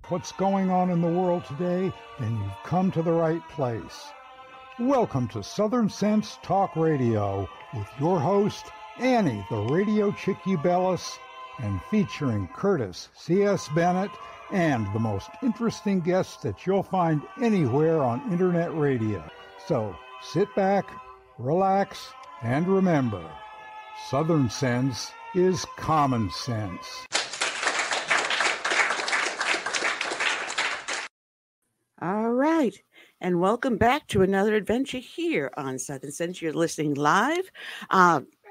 what's going on in the world today, then you've come to the right place. Welcome to Southern Sense Talk Radio with your host, Annie, the Radio Chickie Bellis, and featuring Curtis C.S. Bennett and the most interesting guests that you'll find anywhere on Internet radio. So sit back, relax, and remember, Southern Sense is common sense. All right. And welcome back to another adventure here on Southern Sense. You're listening live.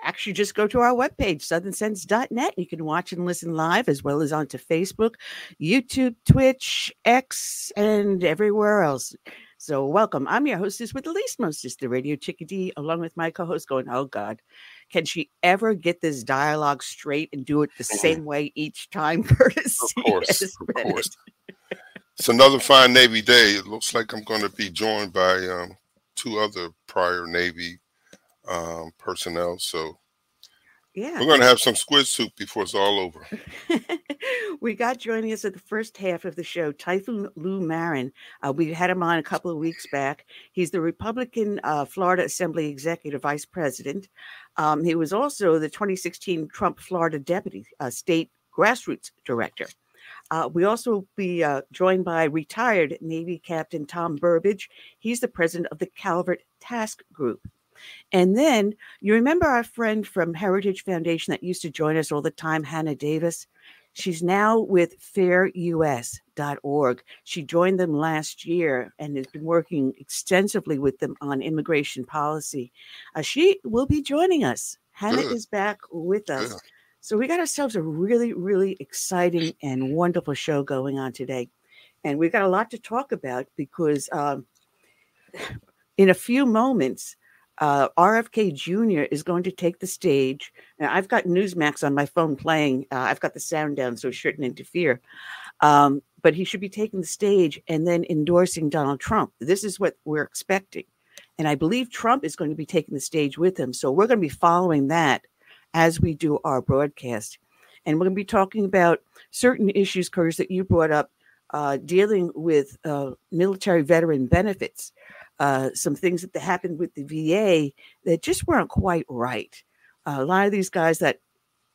Actually, just go to our webpage, southernsense.net. You can watch and listen live as well as onto Facebook, YouTube, Twitch, X, and everywhere else. So welcome. I'm your hostess with the least mostest, the Radio Chickadee, along with my co-host going, oh, God, can she ever get this dialogue straight and do it the same way each time, Curtis? Of course. It's another fine Navy day. It looks like I'm going to be joined by two other prior Navy personnel. So yeah, we're going to have some squid soup before it's all over. We got joining us at the first half of the show, Typhoon Lou Marin. We had him on a couple of weeks back. He's the Republican Florida Assembly Executive Vice President. He was also the 2016 Trump Florida Deputy State Grassroots Director. We also be joined by retired Navy Captain Tom Burbidge. He's the president of the Calvert Task Group. And then you remember our friend from Heritage Foundation that used to join us all the time, Hannah Davis? She's now with fairus.org. She joined them last year and has been working extensively with them on immigration policy. She will be joining us. Hannah is back with us. Yeah. So we got ourselves a really, really exciting and wonderful show going on today. And we've got a lot to talk about because in a few moments, RFK Jr. is going to take the stage. Now, I've got Newsmax on my phone playing. I've got the sound down, so it shouldn't interfere. But he should be taking the stage and then endorsing Donald Trump. This is what we're expecting. And I believe Trump is going to be taking the stage with him. So we're going to be following that as we do our broadcast. And we're going to be talking about certain issues, Curtis, that you brought up, dealing with military veteran benefits, some things that happened with the VA that just weren't quite right. A lot of these guys that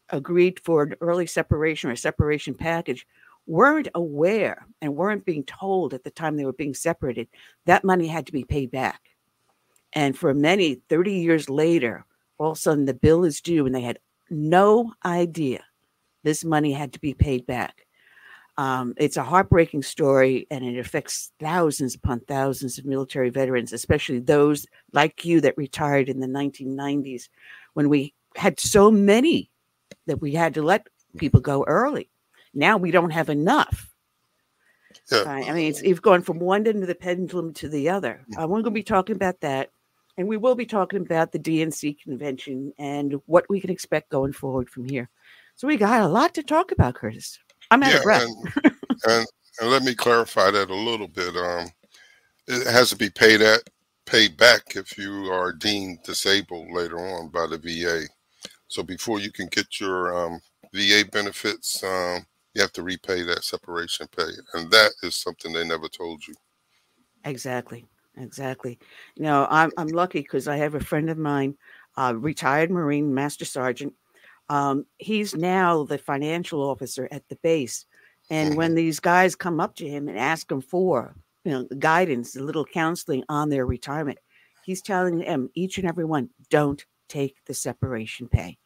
agreed for an early separation or separation package weren't aware and weren't being told at the time they were being separated that money had to be paid back. And for many, 30 years later, all of a sudden the bill is due and they had no idea this money had to be paid back. It's a heartbreaking story and it affects thousands upon thousands of military veterans, especially those like you that retired in the 1990s when we had so many that we had to let people go early. Now we don't have enough. Yeah. I mean, it's gone from one end of the pendulum to the other. We're going to be talking about that. And we will be talking about the DNC convention and what we can expect going forward from here. So we got a lot to talk about, Curtis. I'm out of breath. And let me clarify that a little bit. It has to be paid back if you are deemed disabled later on by the VA. So before you can get your VA benefits, you have to repay that separation pay. And that is something they never told you. Exactly. You know, I'm lucky because I have a friend of mine, retired Marine Master Sergeant. He's now the financial officer at the base. And when these guys come up to him and ask him for, guidance, a little counseling on their retirement, he's telling them, each and every one, don't take the separation pay.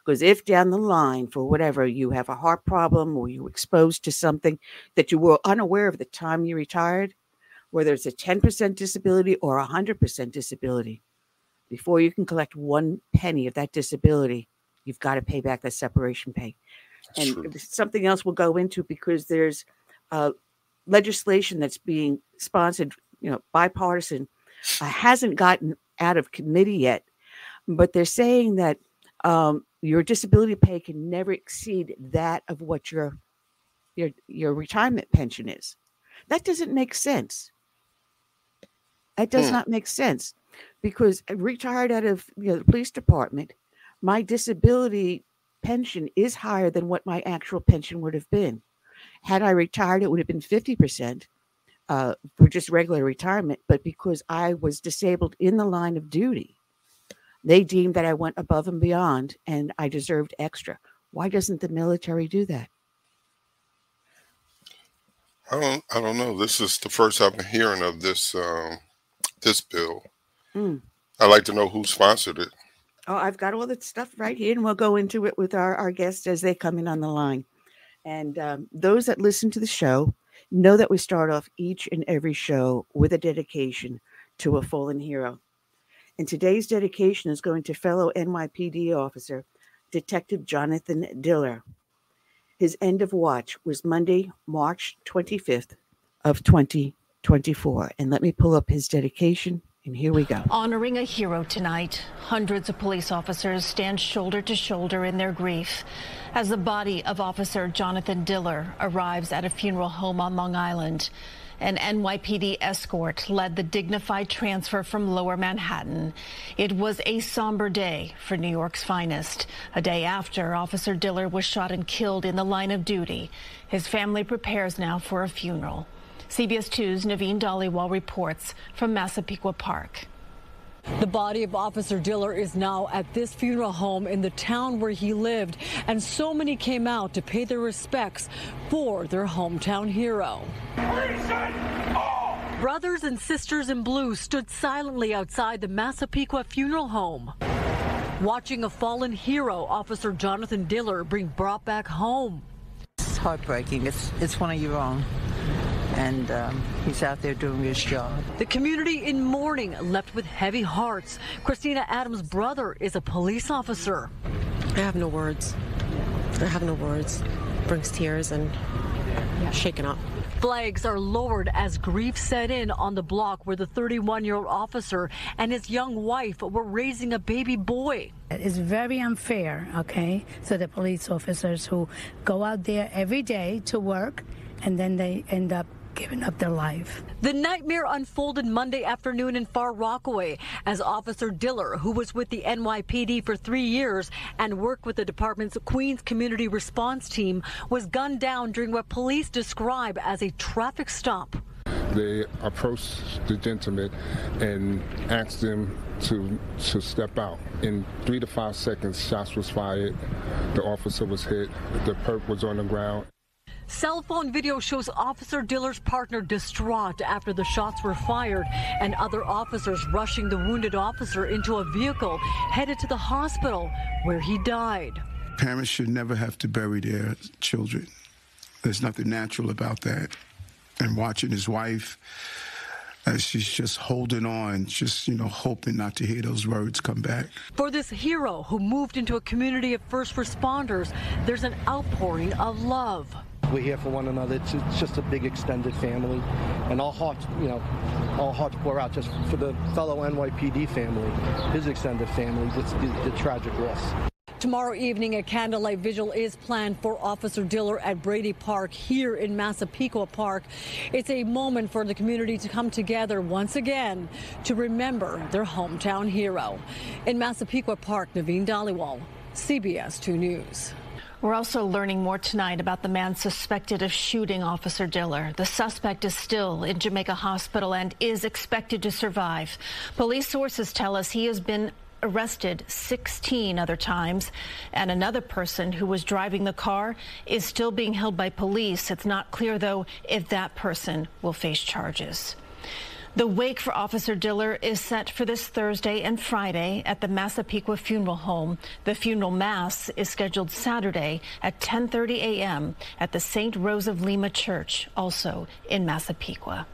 Because if down the line, for whatever, you have a heart problem or you're exposed to something that you were unaware of at the time you retired, whether it's a 10% disability or 100% disability, before you can collect 1 penny of that disability, you've got to pay back that separation pay. That's and true. Something else we'll go into because there's legislation that's being sponsored, bipartisan, hasn't gotten out of committee yet, but they're saying that your disability pay can never exceed that of what your retirement pension is. That doesn't make sense. That does not make sense because I retired out of the police department. My disability pension is higher than what my actual pension would have been. Had I retired, it would have been 50% for just regular retirement. But because I was disabled in the line of duty, they deemed that I went above and beyond and I deserved extra. Why doesn't the military do that? I don't know. This is the first I've been hearing of this this bill. I'd like to know who sponsored it. Oh, I've got all that stuff right here, and we'll go into it with our guests as they come in on the line. And those that listen to the show know that we start off each and every show with a dedication to a fallen hero. And today's dedication is going to fellow NYPD officer, Detective Jonathan Diller. His end of watch was Monday, March 25th of 2024. And let me pull up his dedication, and here we go. Honoring a hero tonight, hundreds of police officers stand shoulder to shoulder in their grief as the body of Officer Jonathan Diller arrives at a funeral home on Long Island. An NYPD escort led the dignified transfer from Lower Manhattan. It was a somber day for New York's finest, a day after Officer Diller was shot and killed in the line of duty. His family prepares now for a funeral. CBS 2's Naveen Dhaliwal reports from Massapequa Park. The body of Officer Diller is now at this funeral home in the town where he lived, and so many came out to pay their respects for their hometown hero. Brothers and sisters in blue stood silently outside the Massapequa funeral home, watching a fallen hero, Officer Jonathan Diller, being brought back home. It's heartbreaking. It's one of your own. And he's out there doing his job. The community in mourning, left with heavy hearts. Christina Adams' brother is a police officer. I have no words. I have no words. Brings tears and shaken up. Flags are lowered as grief set in on the block where the 31-year-old officer and his young wife were raising a baby boy. It's very unfair, okay, so the police officers who go out there every day to work and then they end up giving up their life. The nightmare unfolded Monday afternoon in Far Rockaway as Officer Diller, who was with the NYPD for 3 years and worked with the department's Queens Community Response Team, was gunned down during what police describe as a traffic stop. They approached the gentleman and asked him to step out. In 3 to 5 seconds, shots was fired. The officer was hit. The perp was on the ground. Cell phone video shows Officer Diller's partner distraught after the shots were fired and other officers rushing the wounded officer into a vehicle headed to the hospital where he died. Parents should never have to bury their children. There's nothing natural about that. And watching his wife as she's just holding on, just, hoping not to hear those words come back. For this hero who moved into a community of first responders, there's an outpouring of love. We're here for one another. It's just a big extended family, and all hearts pour out just for the fellow NYPD family, his extended family, the tragic loss. Tomorrow evening, a candlelight vigil is planned for Officer Diller at Brady Park here in Massapequa Park. It's a moment for the community to come together once again to remember their hometown hero. In Massapequa Park, Naveen Dhaliwal, CBS 2 News. We're also learning more tonight about the man suspected of shooting Officer Diller. The suspect is still in Jamaica Hospital and is expected to survive. Police sources tell us he has been arrested 16 other times, and another person who was driving the car is still being held by police. It's not clear, though, if that person will face charges. The wake for Officer Diller is set for this Thursday and Friday at the Massapequa Funeral Home. The funeral mass is scheduled Saturday at 10:30 a.m. at the St. Rose of Lima Church, also in Massapequa.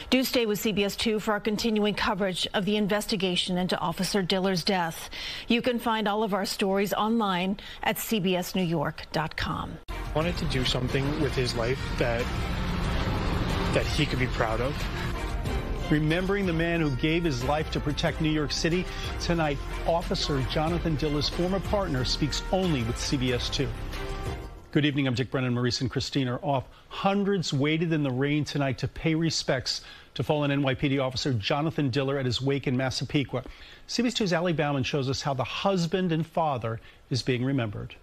Do stay with CBS 2 for our continuing coverage of the investigation into Officer Diller's death. You can find all of our stories online at cbsnewyork.com. Wanted to do something with his life that he could be proud of. Remembering the man who gave his life to protect New York City, tonight, Officer Jonathan Diller's former partner speaks only with CBS 2. Good evening, I'm Dick Brennan. Maurice and Christine are off. Hundreds waited in the rain tonight to pay respects to fallen NYPD officer Jonathan Diller at his wake in Massapequa. CBS 2's Allie Bauman shows us how the husband and father is being remembered.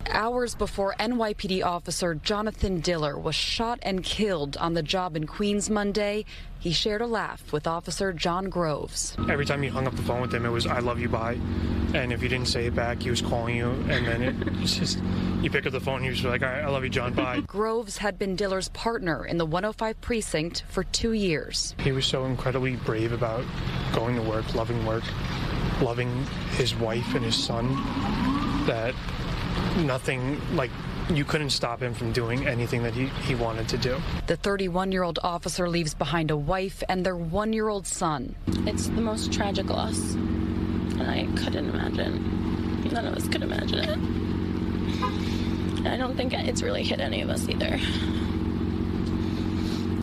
Hours before NYPD officer Jonathan Diller was shot and killed on the job in Queens Monday, he shared a laugh with Officer John Groves. Every time you hung up the phone with him, it was, "I love you, bye." And if you didn't say it back, he was calling you. And then it's just, you pick up the phone and he was like, "All right, I love you, John, bye." Groves had been Diller's partner in the 105 precinct for 2 years. He was so incredibly brave about going to work, loving his wife and his son, that nothing, like, you couldn't stop him from doing anything that he wanted to do. The 31-year-old officer leaves behind a wife and their 1-year-old son. It's the most tragic loss, and I couldn't imagine. None of us could imagine it. And I don't think it's really hit any of us either.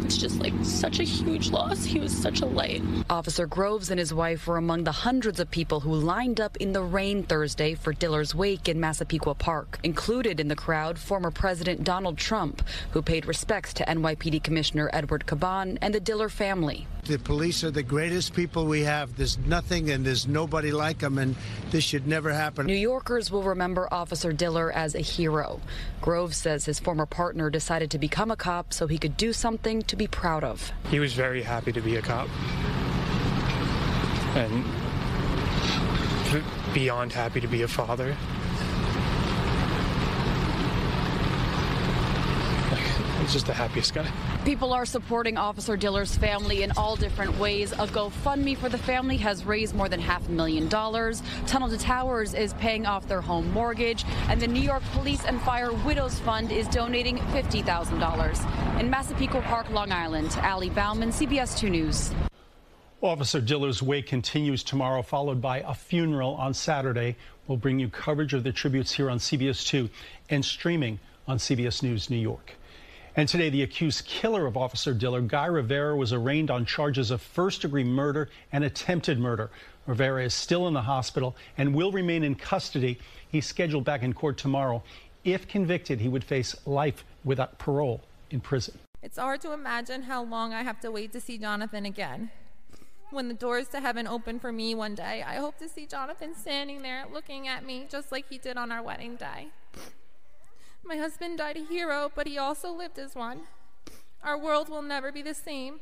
It's just like such a huge loss. He was such a light. Officer Groves and his wife were among the hundreds of people who lined up in the rain Thursday for Diller's wake in Massapequa Park. Included in the crowd, former President Donald Trump, who paid respects to NYPD Commissioner Edward Caban and the Diller family. The police are the greatest people we have. There's nothing and there's nobody like them, and this should never happen. New Yorkers will remember Officer Diller as a hero. Groves says his former partner decided to become a cop so he could do something to be proud of. He was very happy to be a cop. And beyond happy to be a father. He's just the happiest guy. People are supporting Officer Diller's family in all different ways. A GoFundMe for the family has raised more than $500,000. Tunnel to Towers is paying off their home mortgage, and the New York Police and Fire Widows Fund is donating $50,000. In Massapequa Park, Long Island, Allie Bauman, CBS 2 News. Officer Diller's wake continues tomorrow, followed by a funeral on Saturday. We'll bring you coverage of the tributes here on CBS 2 and streaming on CBS News New York. And today, the accused killer of Officer Diller, Guy Rivera, was arraigned on charges of first-degree murder and attempted murder. Rivera is still in the hospital and will remain in custody. He's scheduled back in court tomorrow. If convicted, he would face life without parole in prison. It's hard to imagine how long I have to wait to see Jonathan again. When the doors to heaven open for me one day, I hope to see Jonathan standing there looking at me just like he did on our wedding day. My husband died a hero, but he also lived as one. Our world will never be the same,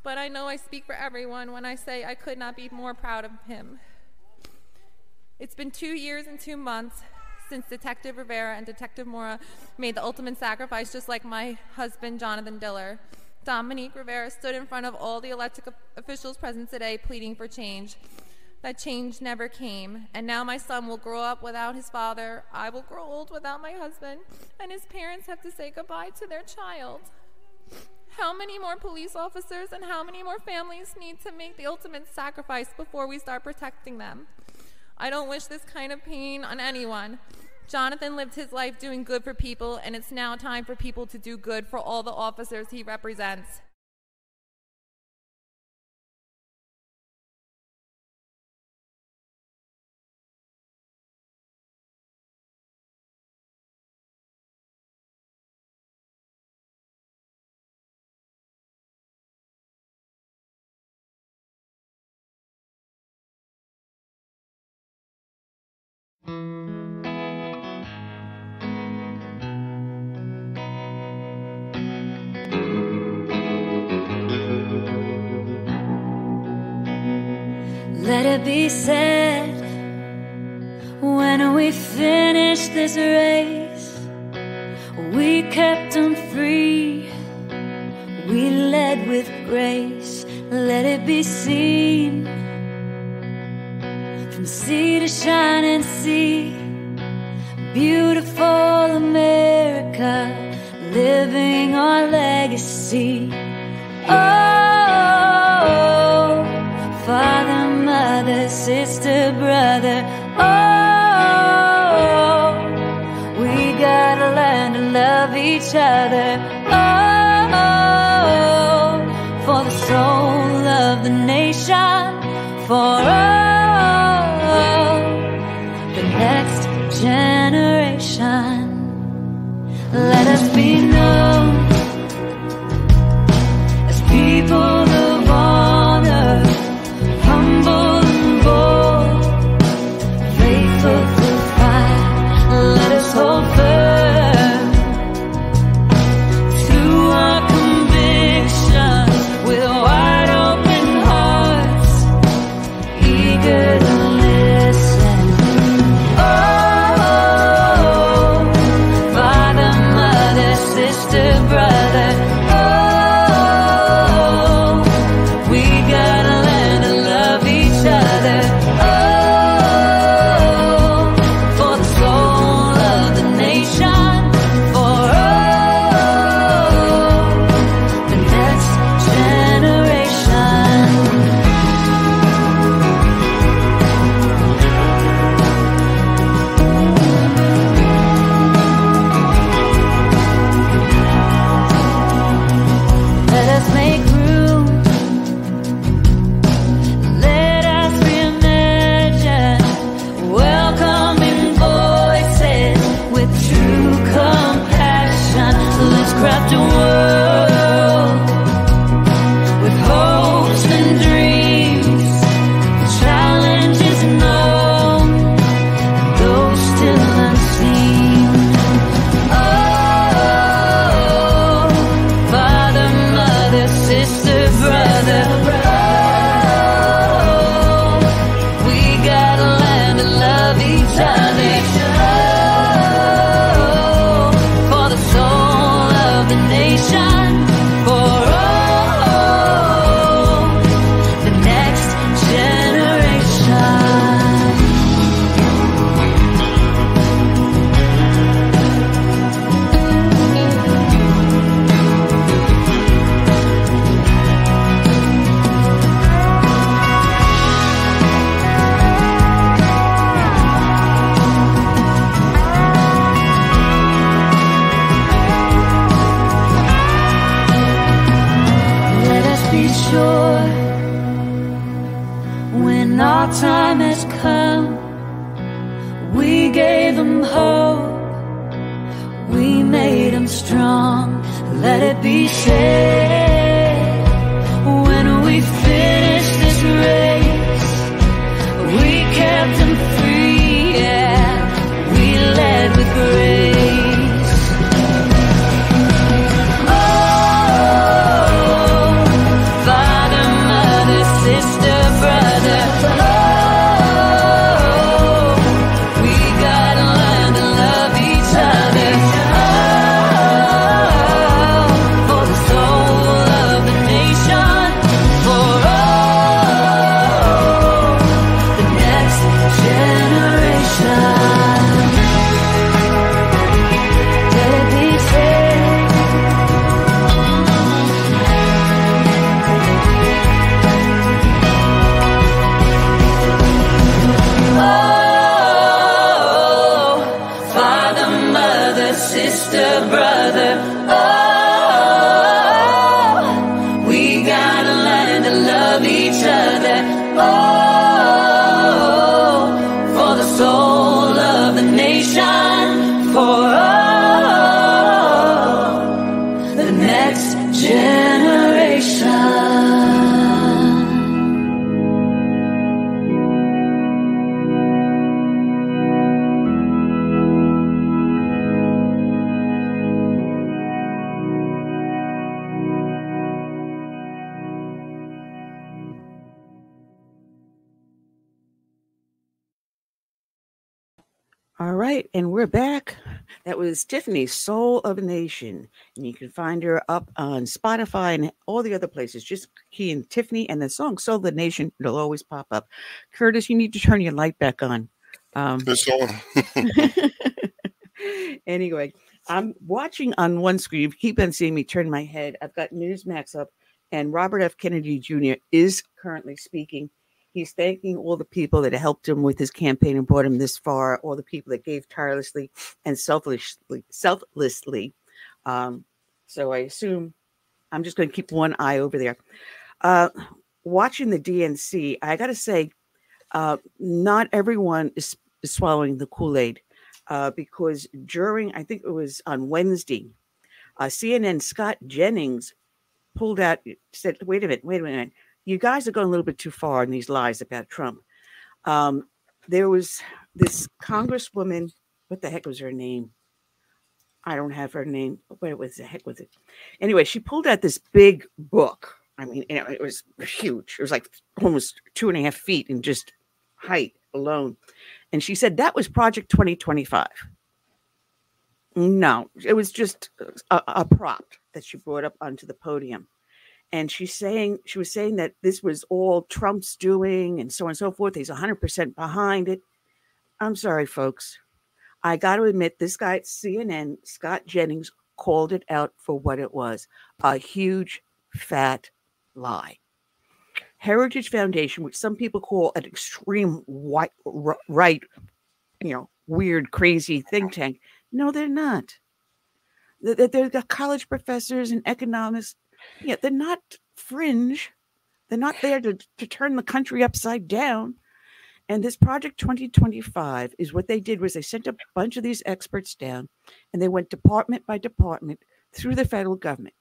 but I know I speak for everyone when I say I could not be more proud of him. It's been 2 years and 2 months since Detective Rivera and Detective Mora made the ultimate sacrifice, just like my husband, Jonathan Diller. Dominique Rivera stood in front of all the elected officials present today pleading for change. That change never came, and now my son will grow up without his father. I will grow old without my husband, and his parents have to say goodbye to their child. How many more police officers and how many more families need to make the ultimate sacrifice before we start protecting them? I don't wish this kind of pain on anyone. Jonathan lived his life doing good for people, and it's now time for people to do good for all the officers he represents. Let it be said, when we finish this race, we kept them free, we led with grace. Let it be seen, from sea to shining sea, beautiful America, living our legacy. Oh, father, mother, sister, brother, oh, we gotta learn to love each other. Oh, for the soul of the nation, for the next generation. Let us be known as people of honor, humble and bold, faithful through fire. Let us hold firm standing strong. Let it be said, when we finish this race, we kept them free, yeah, we led with grace. All right, and we're back. That was Tiffany, Soul of a Nation. And you can find her up on Spotify and all the other places. Just key in Tiffany and the song Soul of the Nation. It'll always pop up. Curtis, you need to turn your light back on. It's on. Anyway, I'm watching on one screen. You keep on seeing me turn my head. I've got Newsmax up, and Robert F. Kennedy Jr. is currently speaking. He's thanking all the people that helped him with his campaign and brought him this far, all the people that gave tirelessly and selflessly. So I assume I'm just going to keep one eye over there. Watching the DNC, I got to say, not everyone is swallowing the Kool-Aid because during, I think it was on Wednesday, CNN Scott Jennings pulled out, said, wait a minute. You guys are going a little bit too far in these lies about Trump. There was this congresswoman. What the heck was her name? I don't have her name. What was the heck was it? Anyway, she pulled out this big book. I mean, it was huge. It was like almost 2.5 feet in just height alone. And she said that was Project 2025. No, it was just a prop that she brought up onto the podium. And she was saying that this was all Trump's doing and so on and so forth. He's 100% behind it. I'm sorry, folks. I got to admit, this guy at CNN, Scott Jennings, called it out for what it was, a huge, fat lie. Heritage Foundation, which some people call an extreme right, weird, crazy think tank. No, they're not. They've got college professors and economists. Yeah, they're not fringe. They're not there to turn the country upside down. And this Project 2025 is what they did was they sent a bunch of these experts down and they went department by department through the federal government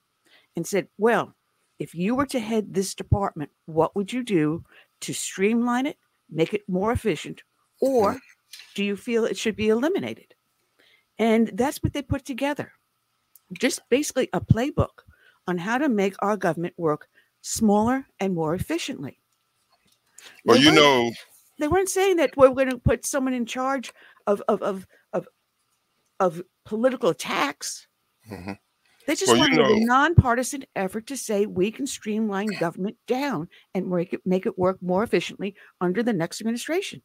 and said, well, if you were to head this department, what would you do to streamline it, make it more efficient, or do you feel it should be eliminated? And that's what they put together. Just basically a playbook on how to make our government work smaller and more efficiently. Well, they weren't saying that we're going to put someone in charge of political attacks. Mm-hmm. They just wanted a nonpartisan effort to say we can streamline government down and make it work more efficiently under the next administration.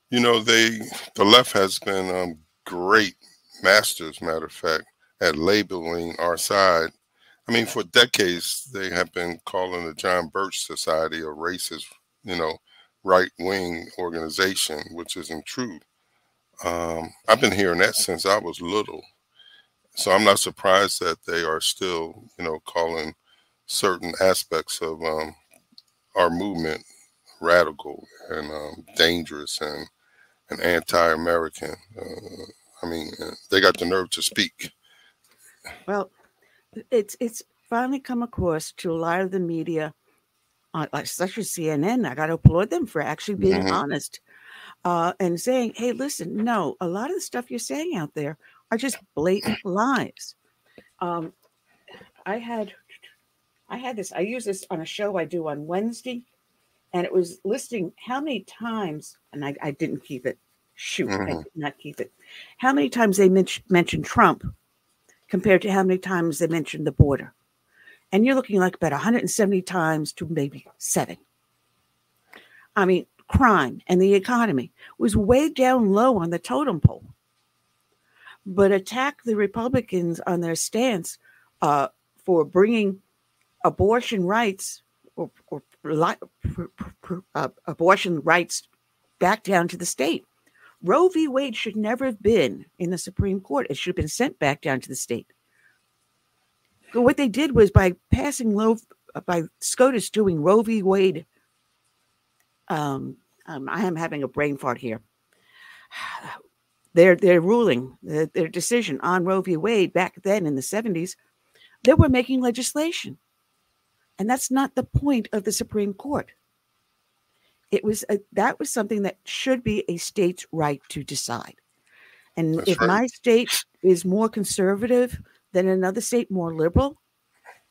The left has been great masters, matter of fact, at labeling our side. I mean, for decades, they have been calling the John Birch Society a racist, right-wing organization, which isn't true. I've been hearing that since I was little. So I'm not surprised that they are still, calling certain aspects of our movement radical and dangerous and anti-American. They got the nerve to speak Well, it's finally come across to a lot of the media, like such as CNN. I got to applaud them for actually being honest and saying, "Hey, listen, no, a lot of the stuff you're saying out there are just blatant lies." I had this. I use this on a show I do on Wednesday, and it was listing how many times, and I didn't keep it. Shoot, I did not keep it. How many times they mentioned Trump compared to how many times they mentioned the border. And you're looking like about 170 times to maybe 7. I mean, crime and the economy was way down low on the totem pole. But attack the Republicans on their stance for bringing abortion rights or abortion rights back down to the state. Roe v. Wade should never have been in the Supreme Court. It should have been sent back down to the state. But what they did was by passing by SCOTUS doing Roe v. Wade. I am having a brain fart here. Their ruling, their decision on Roe v. Wade back then in the 70s, they were making legislation. And that's not the point of the Supreme Court. That was something that should be a state's right to decide. And that's if right. My state is more conservative than another state more liberal,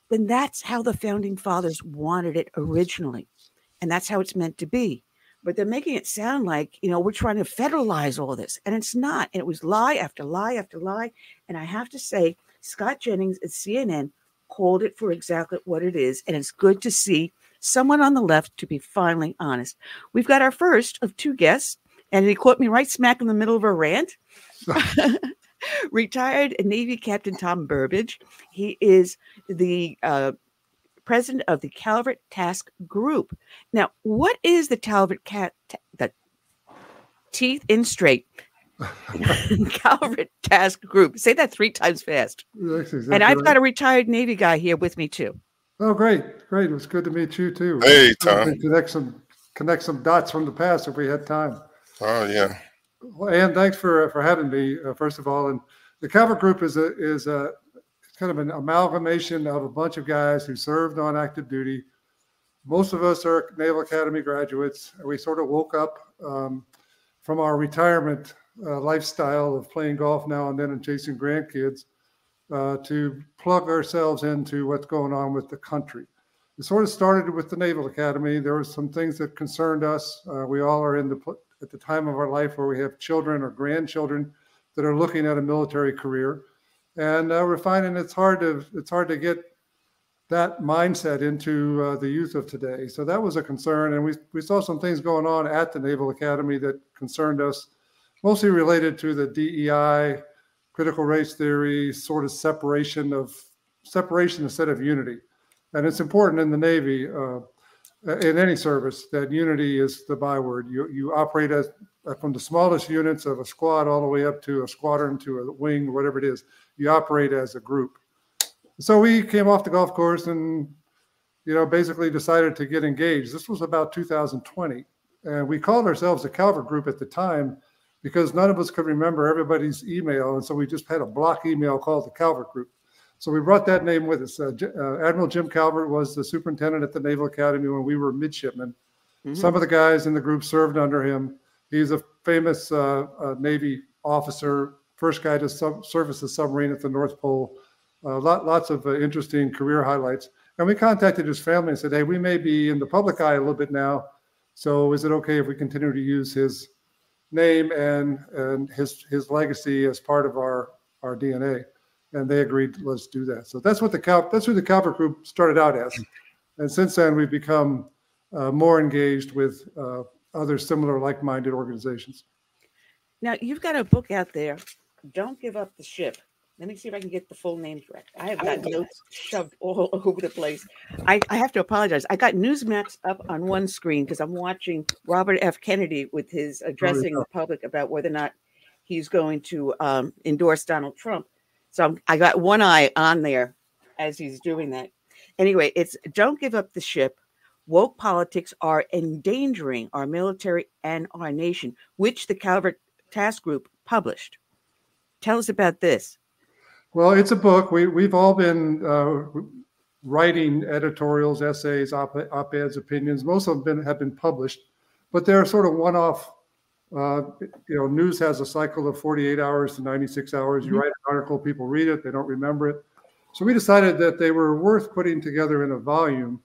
then that's how the founding fathers wanted it originally. And that's how it's meant to be. But they're making it sound like, we're trying to federalize all this. And it's not. And it was lie after lie after lie. And I have to say, Scott Jennings at CNN called it for exactly what it is. And it's good to see someone on the left to be finally honest. We've got our first of 2 guests, and he caught me right smack in the middle of a rant. Retired Navy Captain Tom Burbidge. He is the president of the Calvert Task Group. Now, what is the Calvert the teeth in straight Calvert Task Group? Say that 3 times fast. Exactly and I've got a retired Navy guy here with me too. Oh, great. It was good to meet you too. Hey, Tom. Connect some dots from the past if we had time. Oh, yeah. Well, Ann, thanks for having me, first of all. And the Calvert Group is kind of an amalgamation of a bunch of guys who served on active duty. Most of us are Naval Academy graduates. We sort of woke up from our retirement lifestyle of playing golf now and then and chasing grandkids to plug ourselves into what's going on with the country. It sort of started with the Naval Academy. There were some things that concerned us. We all are at the time of our life where we have children or grandchildren that are looking at a military career. And we're finding it's hard to get that mindset into the youth of today. So that was a concern. And we saw some things going on at the Naval Academy that concerned us, mostly related to the DEI, critical race theory, sort of separation instead of unity. And it's important in the Navy, in any service, that unity is the byword. You operate from the smallest units of a squad all the way up to a squadron, to a wing, whatever it is. You operate as a group. So we came off the golf course and, basically decided to get engaged. This was about 2020. And we called ourselves the Calvert Group at the time because none of us could remember everybody's email. And so we just had a block email called the Calvert Group. So we brought that name with us. Admiral Jim Calvert was the superintendent at the Naval Academy when we were midshipmen. Mm-hmm. Some of the guys in the group served under him. He's a famous Navy officer, first guy to surface a submarine at the North Pole. Lots of interesting career highlights. And we contacted his family and said, hey, we may be in the public eye a little bit now. So is it okay if we continue to use his name and his legacy as part of our DNA? And they agreed, let's do that. So that's who the Calvert Group started out as. And since then, we've become more engaged with other similar like-minded organizations. Now, you've got a book out there, Don't Give Up the Ship. Let me see if I can get the full name correct. I have got notes shoved all over the place. I have to apologize. I got Newsmax up on one screen because I'm watching Robert F. Kennedy with his addressing the public about whether or not he's going to endorse Donald Trump. So I got one eye on there as he's doing that. Anyway, it's Don't Give Up the Ship. Woke politics are endangering our military and our nation, which the Calvert Task Group published. Tell us about this. Well, it's a book. We've all been writing editorials, essays, op-eds, opinions. Most of them have been published, but they're sort of one-off. News has a cycle of 48 hours to 96 hours. You write an article, people read it, they don't remember it. So we decided that they were worth putting together in a volume.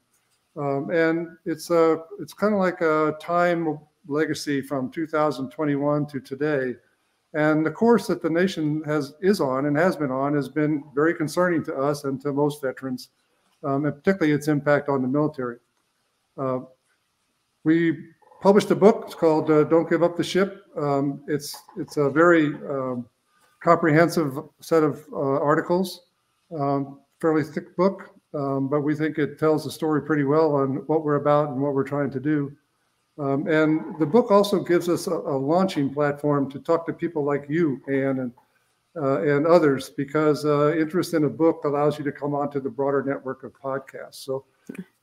And it's kind of like a time legacy from 2021 to today. And the course that the nation is on and has been very concerning to us and to most veterans, and particularly its impact on the military. We published a book. It's called "Don't Give Up the Ship." It's a very comprehensive set of articles, fairly thick book, but we think it tells the story pretty well on what we're about and what we're trying to do. And the book also gives us a launching platform to talk to people like you, Ann, and others, because interest in a book allows you to come onto the broader network of podcasts. So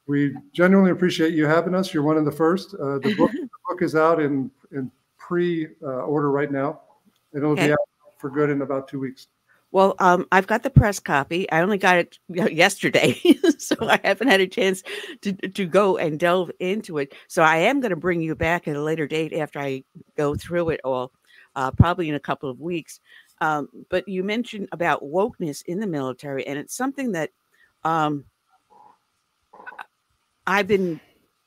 we genuinely appreciate you having us. You're one of the first. The book is out in pre-order right now. It'll be out for good in about 2 weeks. Well, I've got the press copy. I only got it yesterday, so I haven't had a chance to go and delve into it. So I am going to bring you back at a later date after I go through it all, probably in a couple of weeks. But you mentioned about wokeness in the military, and it's something that I've been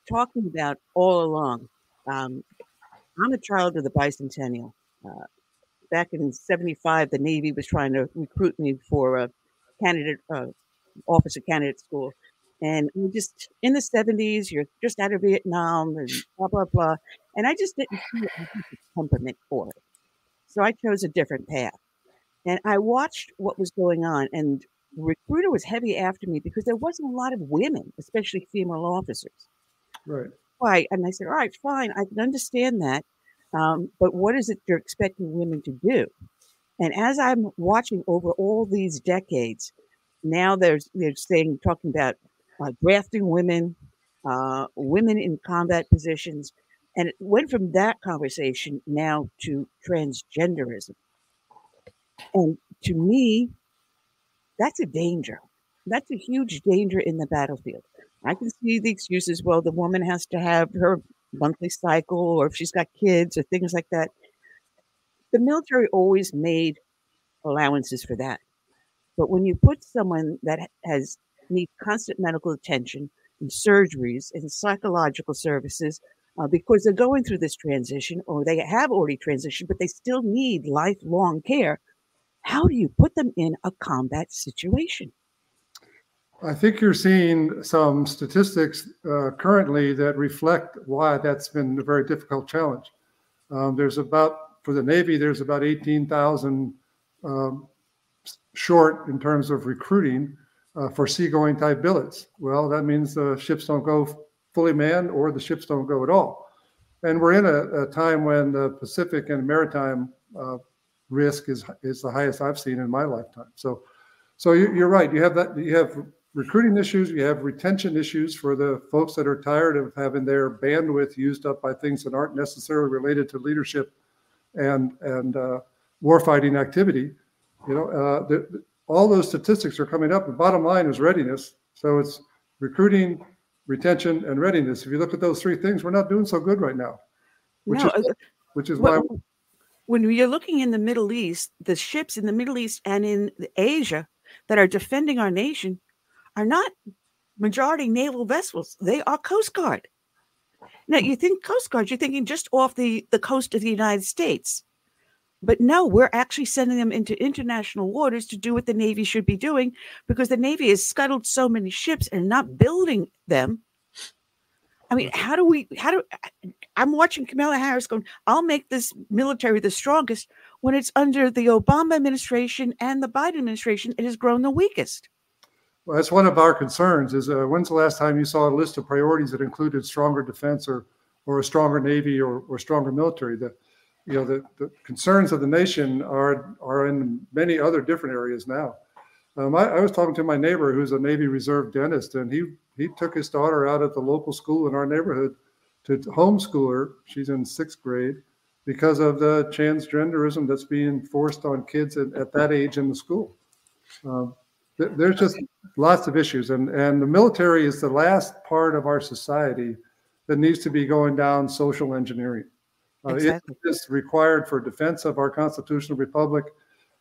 talking about all along. I'm a child of the bicentennial. Back in '75, the Navy was trying to recruit me for a officer candidate school. And we just, in the '70s, you're just out of Vietnam and blah, blah, blah. And I just didn't feel the temperament for it. So I chose a different path. And I watched what was going on. And the recruiter was heavy after me because there wasn't a lot of women, especially female officers. Right. Right. And I said, all right, fine. I can understand that. But what is it you're expecting women to do? And as I'm watching over all these decades, now they're talking about drafting women, women in combat positions. And it went from that conversation now to transgenderism. And to me, that's a danger. That's a huge danger in the battlefield. I can see the excuses, well, the woman has to have her monthly cycle, or if she's got kids or things like that. The military always made allowances for that. But when you put someone that needs constant medical attention and surgeries and psychological services because they're going through this transition, or they have already transitioned, but they still need lifelong care, how do you put them in a combat situation? I think you're seeing some statistics currently that reflect why that's been a very difficult challenge. For the Navy, there's about 18,000 short in terms of recruiting for seagoing type billets. Well, that means the ships don't go fully manned or the ships don't go at all. And we're in a time when the Pacific and maritime risk is the highest I've seen in my lifetime. So you're right. You have recruiting issues, you have retention issues for the folks that are tired of having their bandwidth used up by things that aren't necessarily related to leadership and warfighting activity. All those statistics are coming up. The bottom line is readiness. So it's recruiting, retention, and readiness. If you look at those three things, we're not doing so good right now, which is why. When you're looking in the Middle East, the ships in the Middle East and in Asia that are defending our nation are not majority naval vessels. They are Coast Guard. Now, you think Coast Guard, you're thinking just off the coast of the United States. But no, we're actually sending them into international waters to do what the Navy should be doing, because the Navy has scuttled so many ships and not building them. I mean, I'm watching Kamala Harris going, I'll make this military the strongest, when it's under the Obama administration and the Biden administration, it has grown the weakest. Well, that's one of our concerns is when's the last time you saw a list of priorities that included stronger defense or a stronger Navy or stronger military? The concerns of the nation are in many other different areas now. I was talking to my neighbor who's a Navy Reserve dentist, and he took his daughter out at the local school in our neighborhood to homeschool her. She's in 6th grade because of the transgenderism that's being forced on kids at that age in the school. There's just lots of issues, and the military is the last part of our society that needs to be going down social engineering. Exactly. It is required for defense of our constitutional republic.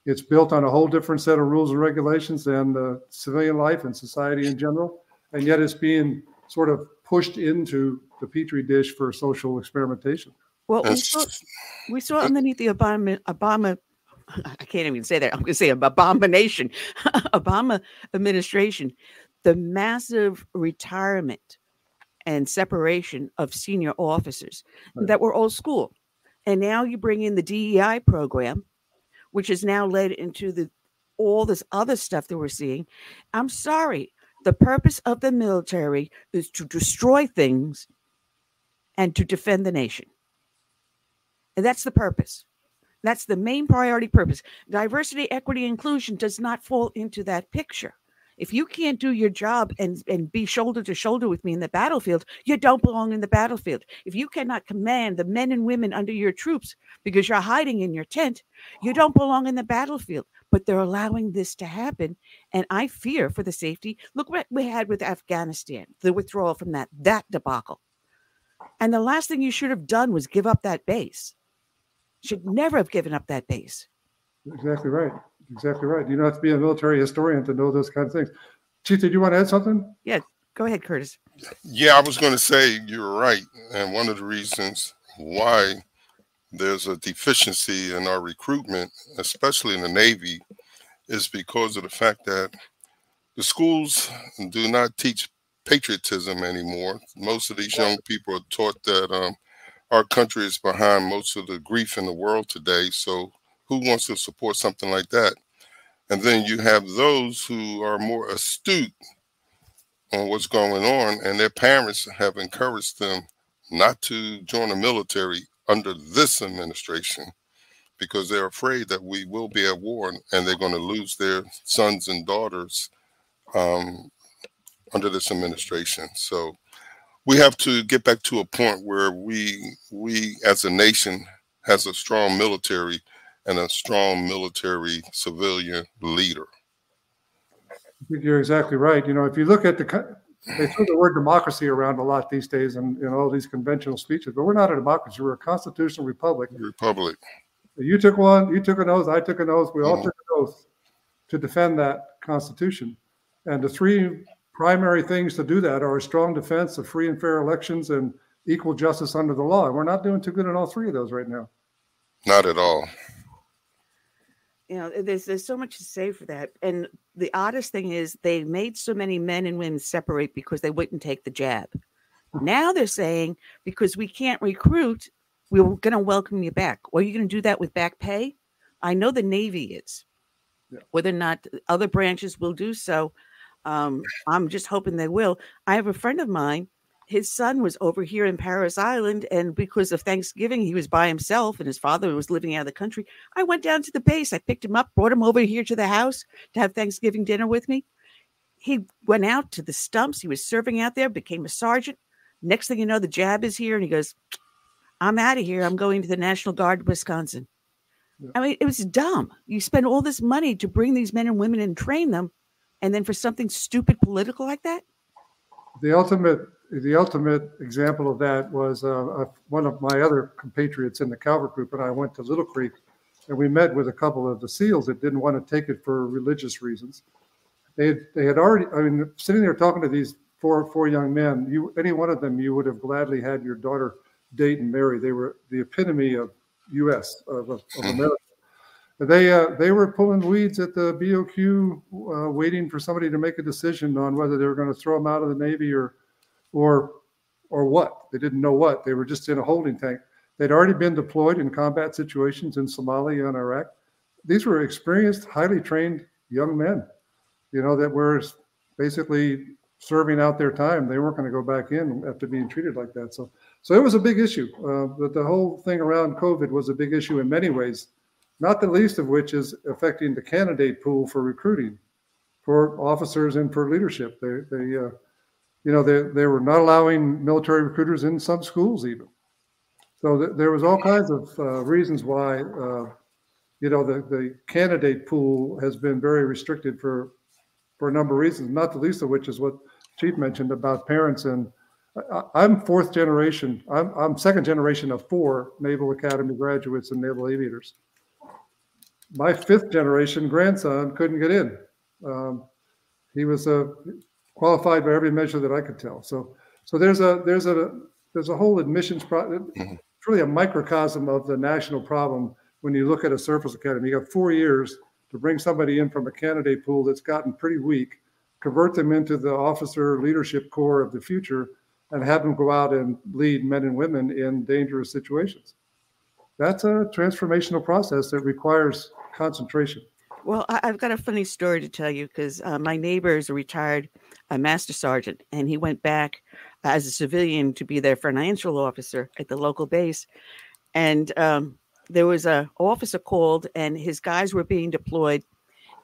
It's built on a whole different set of rules and regulations than civilian life and society in general, and yet it's being sort of pushed into the petri dish for social experimentation. Well, we saw underneath the Obama, I can't even say that. I'm going to say abomination, Obama administration, the massive retirement and separation of senior officers that were old school. And now you bring in the DEI program, which has now led into all this other stuff that we're seeing. I'm sorry. The purpose of the military is to destroy things and to defend the nation. And that's the purpose. That's the main priority purpose. Diversity, equity, inclusion does not fall into that picture. If you can't do your job and be shoulder to shoulder with me in the battlefield, you don't belong in the battlefield. If you cannot command the men and women under your troops because you're hiding in your tent, you don't belong in the battlefield. But they're allowing this to happen. And I fear for the safety. Look what we had with Afghanistan, the withdrawal from that debacle. And the last thing you should have done was give up that base. Should never have given up that base. Exactly right. Exactly right. You don't have to be a military historian to know those kind of things. Chief, did you want to add something? Yeah, go ahead, Curtis. Yeah, I was going to say you're right. And one of the reasons why there's a deficiency in our recruitment, especially in the Navy, is because of the fact that the schools do not teach patriotism anymore. Most of these young people are taught that our country is behind most of the grief in the world today. So who wants to support something like that? And then you have those who are more astute on what's going on, and their parents have encouraged them not to join the military under this administration because they're afraid that we will be at war and they're going to lose their sons and daughters under this administration. So we have to get back to a point where we as a nation has a strong military and a strong military civilian leader. I think you're exactly right. You know, if you look at they throw the word democracy around a lot these days and all these conventional speeches, but we're not a democracy. We're a constitutional republic. Republic. You took one, you took an oath, I took an oath, we all took an oath to defend that Constitution. And the three primary things to do that are a strong defense of free and fair elections and equal justice under the law. And we're not doing too good in all three of those right now. Not at all. You know, there's so much to say for that. And the oddest thing is they made so many men and women separate because they wouldn't take the jab. Now they're saying, because we can't recruit, we're going to welcome you back. Or are you going to do that with back pay? I know the Navy is. Yeah. Whether or not other branches will do so, I'm just hoping they will. I have a friend of mine. His son was over here in Paris Island, and because of Thanksgiving, he was by himself, and his father was living out of the country. I went down to the base. I picked him up, brought him over here to the house to have Thanksgiving dinner with me. He went out to the stumps. He was serving out there, became a sergeant. Next thing you know, the jab is here, and he goes, I'm out of here. I'm going to the National Guard of Wisconsin. Yeah. I mean, it was dumb. You spend all this money to bring these men and women and train them, and then for something stupid political like that? The ultimate example of that was one of my other compatriots in the Calvert Group, and I went to Little Creek, and we met with a couple of the SEALs that didn't want to take it for religious reasons. They had already, I mean, sitting there talking to these four young men, any one of them, you would have gladly had your daughter date and marry. They were the epitome of U.S., of America. They were pulling weeds at the BOQ, waiting for somebody to make a decision on whether they were going to throw them out of the Navy or what. They didn't know what. They were just in a holding tank. They'd already been deployed in combat situations in Somalia and Iraq. These were experienced, highly trained young men, that were basically serving out their time. They weren't going to go back in after being treated like that. So it was a big issue. The whole thing around COVID was a big issue in many ways, not the least of which is affecting the candidate pool for recruiting, for officers and for leadership. They were not allowing military recruiters in some schools even. So there was all kinds of reasons why the candidate pool has been very restricted for a number of reasons, not the least of which is what Chief mentioned about parents. And I'm fourth generation. I'm second generation of 4 Naval Academy graduates and naval aviators. My 5th generation grandson couldn't get in. He was qualified by every measure that I could tell. So there's a whole admissions process. It's really a microcosm of the national problem. When you look at a surface academy, you got 4 years to bring somebody in from a candidate pool that's gotten pretty weak, convert them into the officer leadership corps of the future, and have them go out and lead men and women in dangerous situations. That's a transformational process that requires concentration. Well, I've got a funny story to tell you because my neighbor is a retired master sergeant, and he went back as a civilian to be their financial officer at the local base. And there was an officer called, and his guys were being deployed,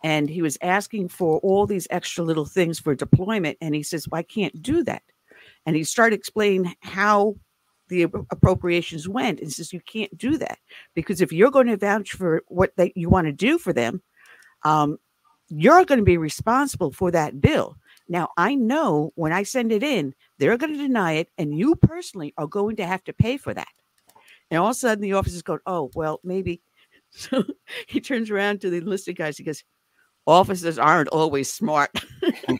and he was asking for all these extra little things for deployment. And he says, well, I can't do that. And he started explaining how the appropriations went, and says, you can't do that because if you're going to vouch for what you want to do for them, you're going to be responsible for that bill. Now, I know when I send it in, they're going to deny it, and you personally are going to have to pay for that. And all of a sudden, the officer's going, oh, well, maybe. So he turns around to the enlisted guys. He goes, officers aren't always smart.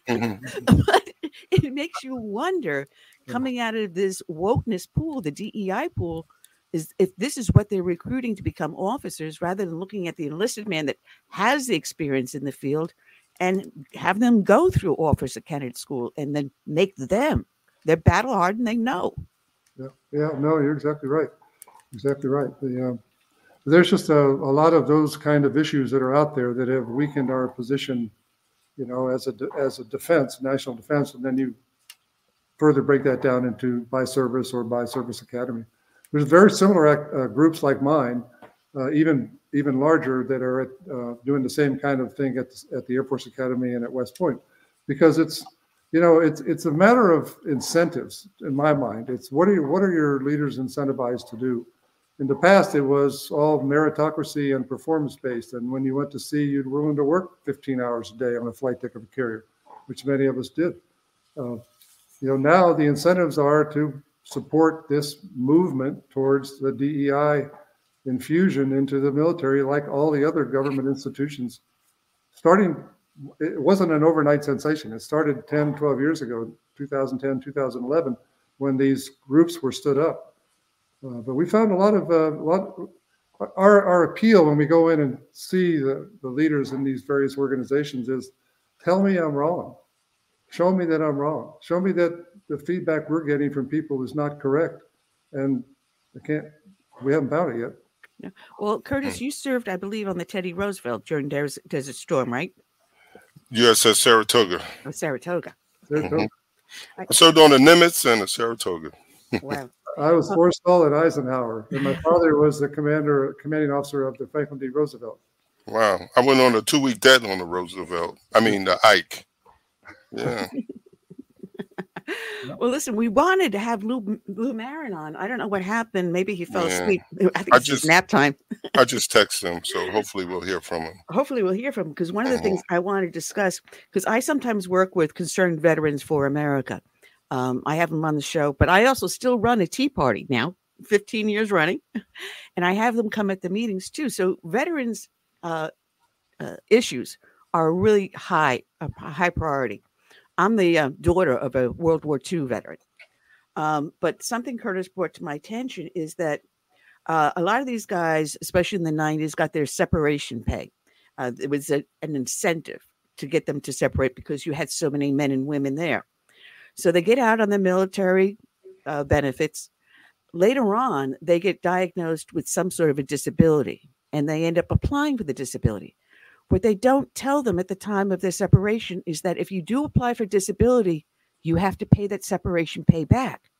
But it makes you wonder, coming out of this wokeness pool, the DEI pool, is if this is what they're recruiting to become officers, rather than looking at the enlisted man that has the experience in the field and have them go through officer candidate school and then make them. They're battle hardened. They know. Yeah. No, you're exactly right. Exactly right. There's just a lot of those kind of issues that are out there that have weakened our position, as a defense, national defense, and then you further break that down into by service or by service academy. There's very similar groups like mine, even larger, that are doing the same kind of thing at the Air Force Academy and at West Point, because it's a matter of incentives in my mind. It's what are your leaders incentivized to do? In the past, it was all meritocracy and performance-based. And when you went to sea, you'd willing to work 15 hours a day on a flight deck of a carrier, which many of us did. Now the incentives are to support this movement towards the DEI infusion into the military, like all the other government institutions. It wasn't an overnight sensation. It started 10, 12 years ago, 2010, 2011, when these groups were stood up. But we found a lot of our appeal when we go in and see the leaders in these various organizations is, tell me I'm wrong. Show me that I'm wrong. Show me that the feedback we're getting from people is not correct. And we haven't found it yet. Yeah. Well, Curtis, you served, I believe, on the Teddy Roosevelt during Desert Storm, right? USS Saratoga. Oh, Saratoga. I served on the Nimitz and the Saratoga. Wow. I was Forrestal at Eisenhower, and my father was the commanding officer of the Franklin D. Roosevelt. Wow. I went on a 2-week debt on the Roosevelt. I mean, the Ike. Yeah. Well, listen, we wanted to have Lou Marin on. I don't know what happened. Maybe he fell asleep. I think it's nap time. I just texted him, so hopefully we'll hear from him. Hopefully we'll hear from him, because one of the things I want to discuss, because I sometimes work with Concerned Veterans for America. I have them on the show, but I also still run a tea party now, 15 years running, and I have them come at the meetings too. So veterans issues are really a high priority. I'm the daughter of a World War II veteran. But something Curtis brought to my attention is that a lot of these guys, especially in the 90s, got their separation pay. It was an incentive to get them to separate because you had so many men and women there. So they get out on the military benefits. Later on, they get diagnosed with some sort of a disability, and they end up applying for the disability. What they don't tell them at the time of their separation is that if you do apply for disability, you have to pay that separation pay back.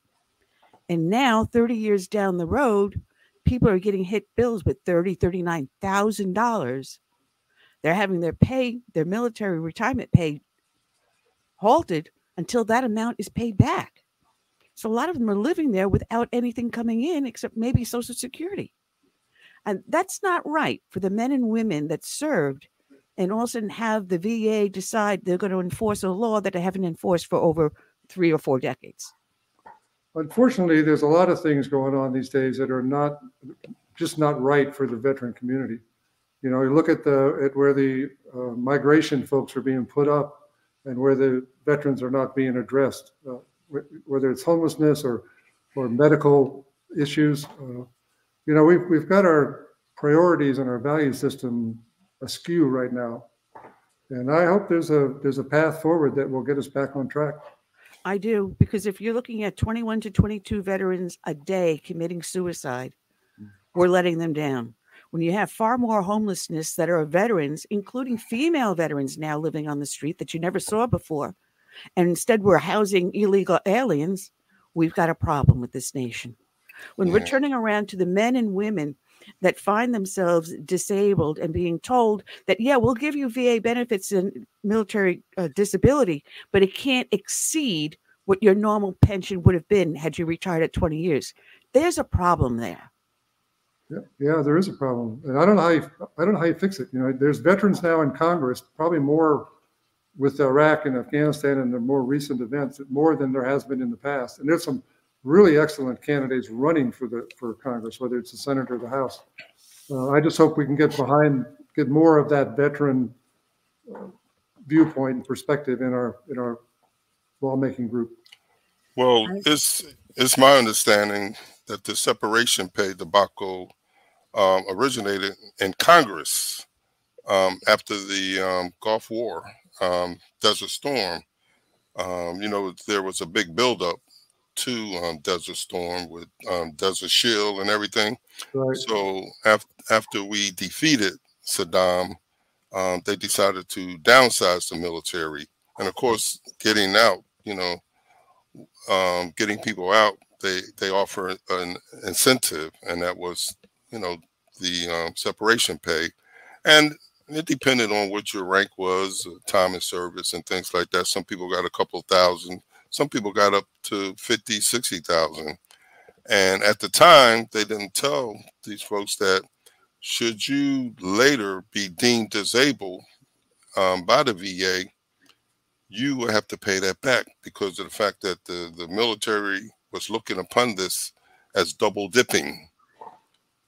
And now, 30 years down the road, people are getting hit bills with $30,000, $39,000. They're having their military retirement pay halted until that amount is paid back. So a lot of them are living there without anything coming in except maybe Social Security. And that's not right for the men and women that served and also have the VA decide they're going to enforce a law that they haven't enforced for over 3 or 4 decades. Unfortunately, there's a lot of things going on these days that are not right for the veteran community. You know, you look at where the migration folks are being put up and where the veterans are not being addressed, whether it's homelessness or medical issues. You know, we've got our priorities and our value system askew right now, and I hope there's a path forward that will get us back on track. I do, because if you're looking at 21 to 22 veterans a day committing suicide, we're letting them down. When you have far more homelessness that are veterans, including female veterans now living on the street that you never saw before, and instead we're housing illegal aliens, we've got a problem with this nation. When we're turning around to the men and women that find themselves disabled and being told that, yeah, we'll give you VA benefits and military disability, but it can't exceed what your normal pension would have been had you retired at 20 years. There's a problem there. Yeah, there is a problem, and I don't know how you fix it. You know, there's veterans now in Congress, probably more with Iraq and Afghanistan and the more recent events, more than there has been in the past. And there's some really excellent candidates running for Congress, whether it's the Senate or the House. I just hope we can get more of that veteran viewpoint and perspective in our lawmaking group. Well, it's my understanding that the separation pay debacle originated in Congress after the Gulf War, Desert Storm. You know, there was a big buildup to Desert Storm with Desert Shield and everything. Right. So after we defeated Saddam, they decided to downsize the military. And of course, getting out, you know, getting people out, they offer an incentive, and that was, you know, the separation pay. And it depended on what your rank was, time in service and things like that. Some people got a couple thousand. Some people got up to 50, 60,000. And at the time, they didn't tell these folks that should you later be deemed disabled by the VA, you would have to pay that back because of the fact that the military was looking upon this as double dipping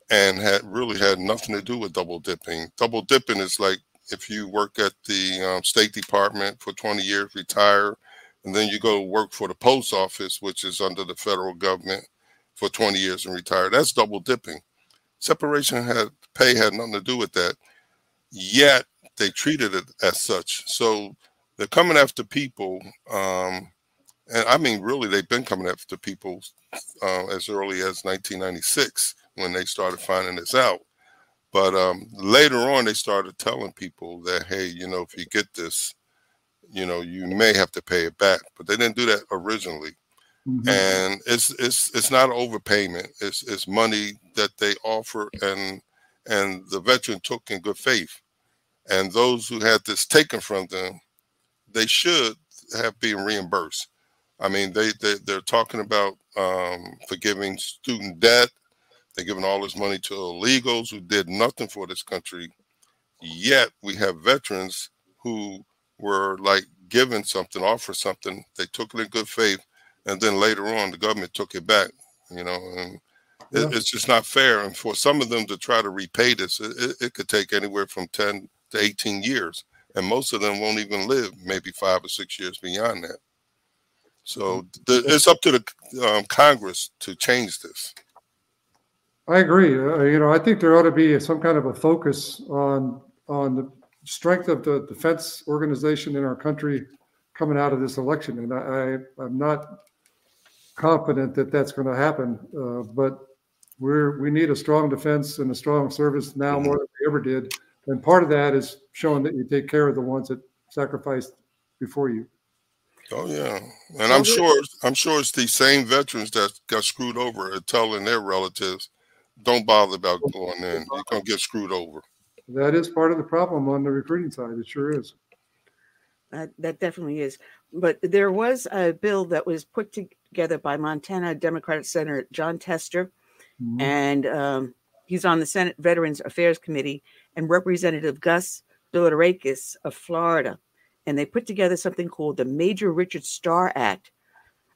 and really had nothing to do with double dipping. Double dipping is like if you work at the State Department for 20 years, retire, and then you go work for the post office, which is under the federal government, for 20 years and retire. That's double dipping. Separation pay had nothing to do with that. Yet they treated it as such. So they're coming after people. And I mean, really, they've been coming after people as early as 1996 when they started finding this out. But later on, they started telling people that, hey, you know, if you get this, you know, you may have to pay it back, but they didn't do that originally. Mm-hmm. And it's not overpayment. It's money that they offer and the veteran took in good faith. And those who had this taken from them, they should have been reimbursed. I mean, they're talking about forgiving student debt. They're giving all this money to illegals who did nothing for this country. Yet we have veterans who were like given something, offered something, they took it in good faith, and then later on the government took it back, you know, and it's just not fair. And for some of them to try to repay this, it could take anywhere from 10 to 18 years, and most of them won't even live maybe 5 or 6 years beyond that. So it's up to the Congress to change this. I agree. You know, I think there ought to be some kind of a focus on the strength of the defense organization in our country coming out of this election. And I'm not confident that that's going to happen, but we need a strong defense and a strong service now more than we ever did. And part of that is showing that you take care of the ones that sacrificed before you. Oh yeah, and I'm sure it's these same veterans that got screwed over and telling their relatives, "Don't bother about going in. You're gonna get screwed over." That is part of the problem on the recruiting side. It sure is. That definitely is. But there was a bill that was put together by Montana Democratic Senator Jon Tester, and He's on the Senate Veterans Affairs Committee, and Representative Gus Bilirakis of Florida. And they put together something called the Major Richard Starr Act,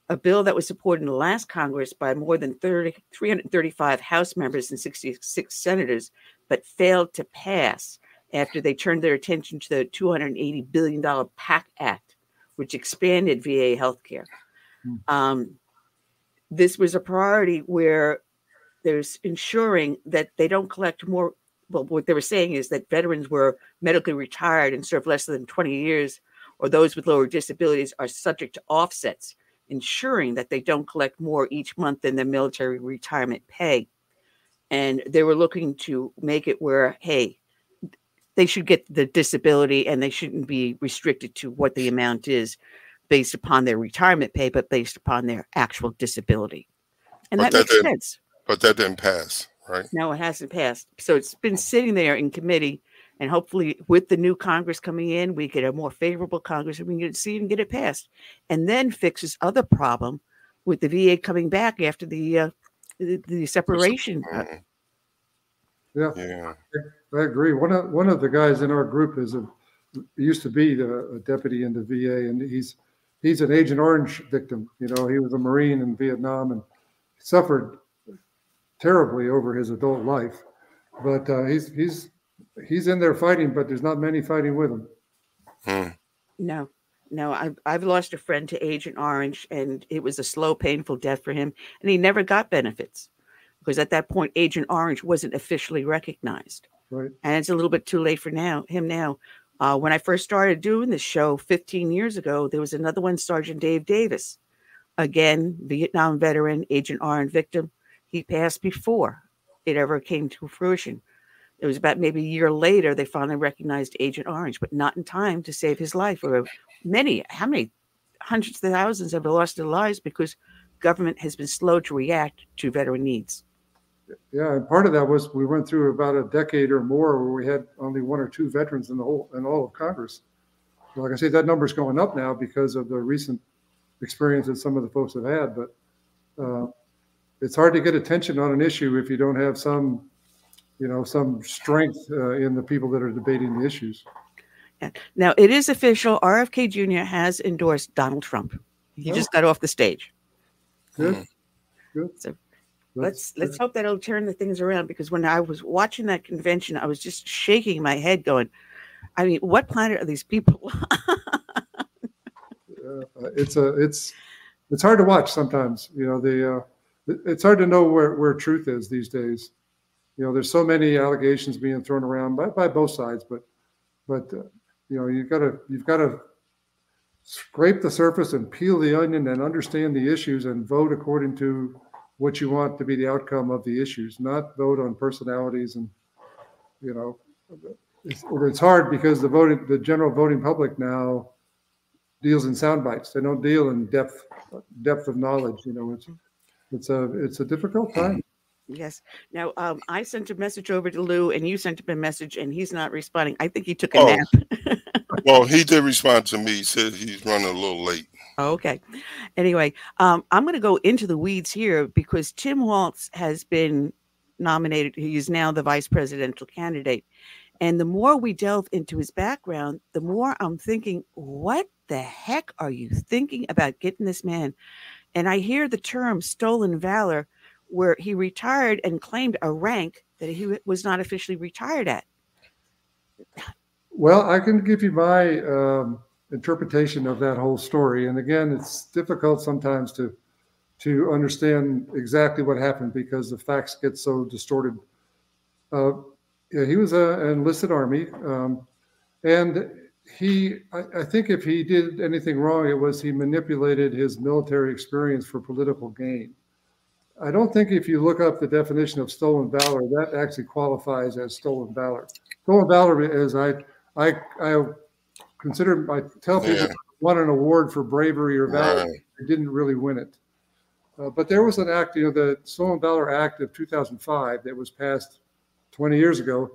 a bill that was supported in the last Congress by more than 335 House members and 66 senators, but failed to pass after they turned their attention to the $280 billion PACT Act, which expanded VA healthcare. This was a priority where there's ensuring that they don't collect more. Well, what they were saying is that veterans were medically retired and served less than 20 years, or those with lower disabilities are subject to offsets, ensuring that they don't collect more each month than their military retirement pay. And they were looking to make it where, hey, they should get the disability and they shouldn't be restricted to what the amount is based upon their retirement pay, but based upon their actual disability. And that makes sense. But that didn't pass, right? No, it hasn't passed. So it's been sitting there in committee, and hopefully with the new Congress coming in, we get a more favorable Congress and we can see and get it passed. And then fix this other problem with the VA coming back after the separation. Yeah, I agree. One of the guys in our group used to be a deputy in the VA, and he's an Agent Orange victim. You know, he was a Marine in Vietnam and suffered terribly over his adult life. But he's in there fighting, but there's not many fighting with him. No, I've lost a friend to Agent Orange, and it was a slow, painful death for him, and he never got benefits because at that point, Agent Orange wasn't officially recognized. Right. And it's a little bit too late for him now. When I first started doing this show 15 years ago, there was another one, Sergeant Dave Davis. Again, Vietnam veteran, Agent Orange victim. He passed before it ever came to fruition. It was about maybe a year later they finally recognized Agent Orange, but not in time to save his life. Or how many hundreds of thousands have lost their lives because government has been slow to react to veteran needs. Yeah, and part of that was we went through about a decade or more where we had only one or two veterans in all of Congress. Like I say, that number's going up now because of the recent experience that some of the folks have had. But it's hard to get attention on an issue if you don't have some strength in the people that are debating the issues. Yeah. Now, it is official. RFK Jr. has endorsed Donald Trump. He just got off the stage. Good. So let's hope that'll turn the things around, because when I was watching that convention, I was just shaking my head going, I mean, what planet are these people? It's hard to watch sometimes. You know, it's hard to know where truth is these days. You know, there's so many allegations being thrown around by both sides, but you know, you've got to scrape the surface and peel the onion and understand the issues and vote according to what you want to be the outcome of the issues, not vote on personalities. And you know, it's hard because the general voting public now deals in sound bites. They don't deal in depth of knowledge. You know, it's a difficult time. Yes. Now, I sent a message over to Lou, and you sent him a message, and he's not responding. I think he took a nap. Well, he did respond to me. He said he's running a little late. Okay. Anyway, I'm going to go into the weeds here because Tim Walz has been nominated. He is now the vice presidential candidate. And the more we delve into his background, the more I'm thinking, what the heck are you thinking about getting this man? And I hear the term stolen valor, where he retired and claimed a rank that he was not officially retired at. Well, I can give you my interpretation of that whole story. And again, it's difficult sometimes to understand exactly what happened because the facts get so distorted. He was an enlisted Army. And I think if he did anything wrong, it was he manipulated his military experience for political gain. I don't think if you look up the definition of stolen valor, that actually qualifies as stolen valor. Stolen valor is I consider, I tell people won an award for bravery or valor. Right. They didn't really win it. But there was an act, you know, the Stolen Valor Act of 2005 that was passed 20 years ago,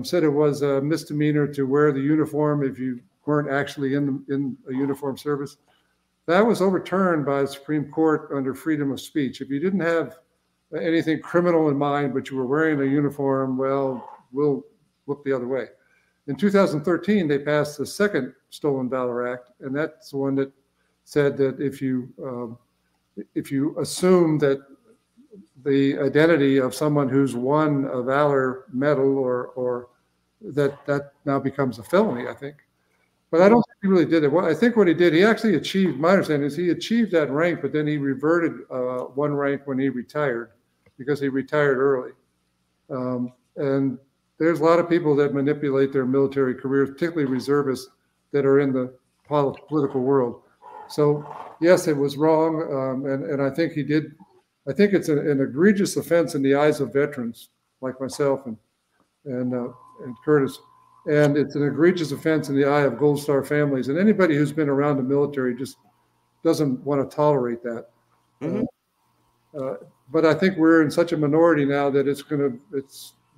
said it was a misdemeanor to wear the uniform if you weren't actually in a uniform service. That was overturned by the Supreme Court under freedom of speech. If you didn't have anything criminal in mind, but you were wearing a uniform, well, we'll look the other way. In 2013, they passed the second Stolen Valor Act, and that's the one that said that if you assume that the identity of someone who's won a Valor Medal or that now becomes a felony, I think. But I don't think he really did it. Well, I think what he did, he actually achieved, my understanding is he achieved that rank, but then he reverted one rank when he retired because he retired early. And there's a lot of people that manipulate their military careers, particularly reservists that are in the political world. So yes, it was wrong. And I think he did. I think it's an egregious offense in the eyes of veterans like myself and Curtis. And it's an egregious offense in the eye of Gold Star families. And anybody who's been around the military just doesn't want to tolerate that. But I think we're in such a minority now that it's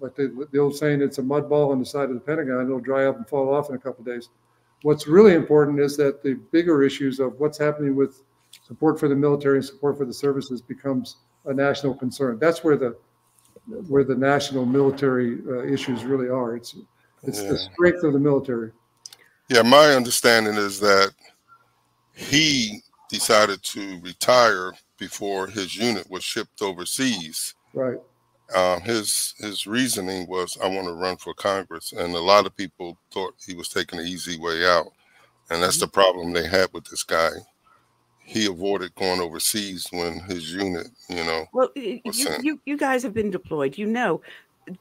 like the old saying, it's a mud ball on the side of the Pentagon. It'll dry up and fall off in a couple of days. What's really important is that the bigger issues of what's happening with support for the military and support for the services becomes a national concern. That's where the national military issues really are. It's the strength of the military. Yeah, my understanding is that he decided to retire before his unit was shipped overseas. Right. His reasoning was, I want to run for Congress, and a lot of people thought he was taking the easy way out, and that's the problem they had with this guy. He avoided going overseas when his unit, Well, you guys have been deployed.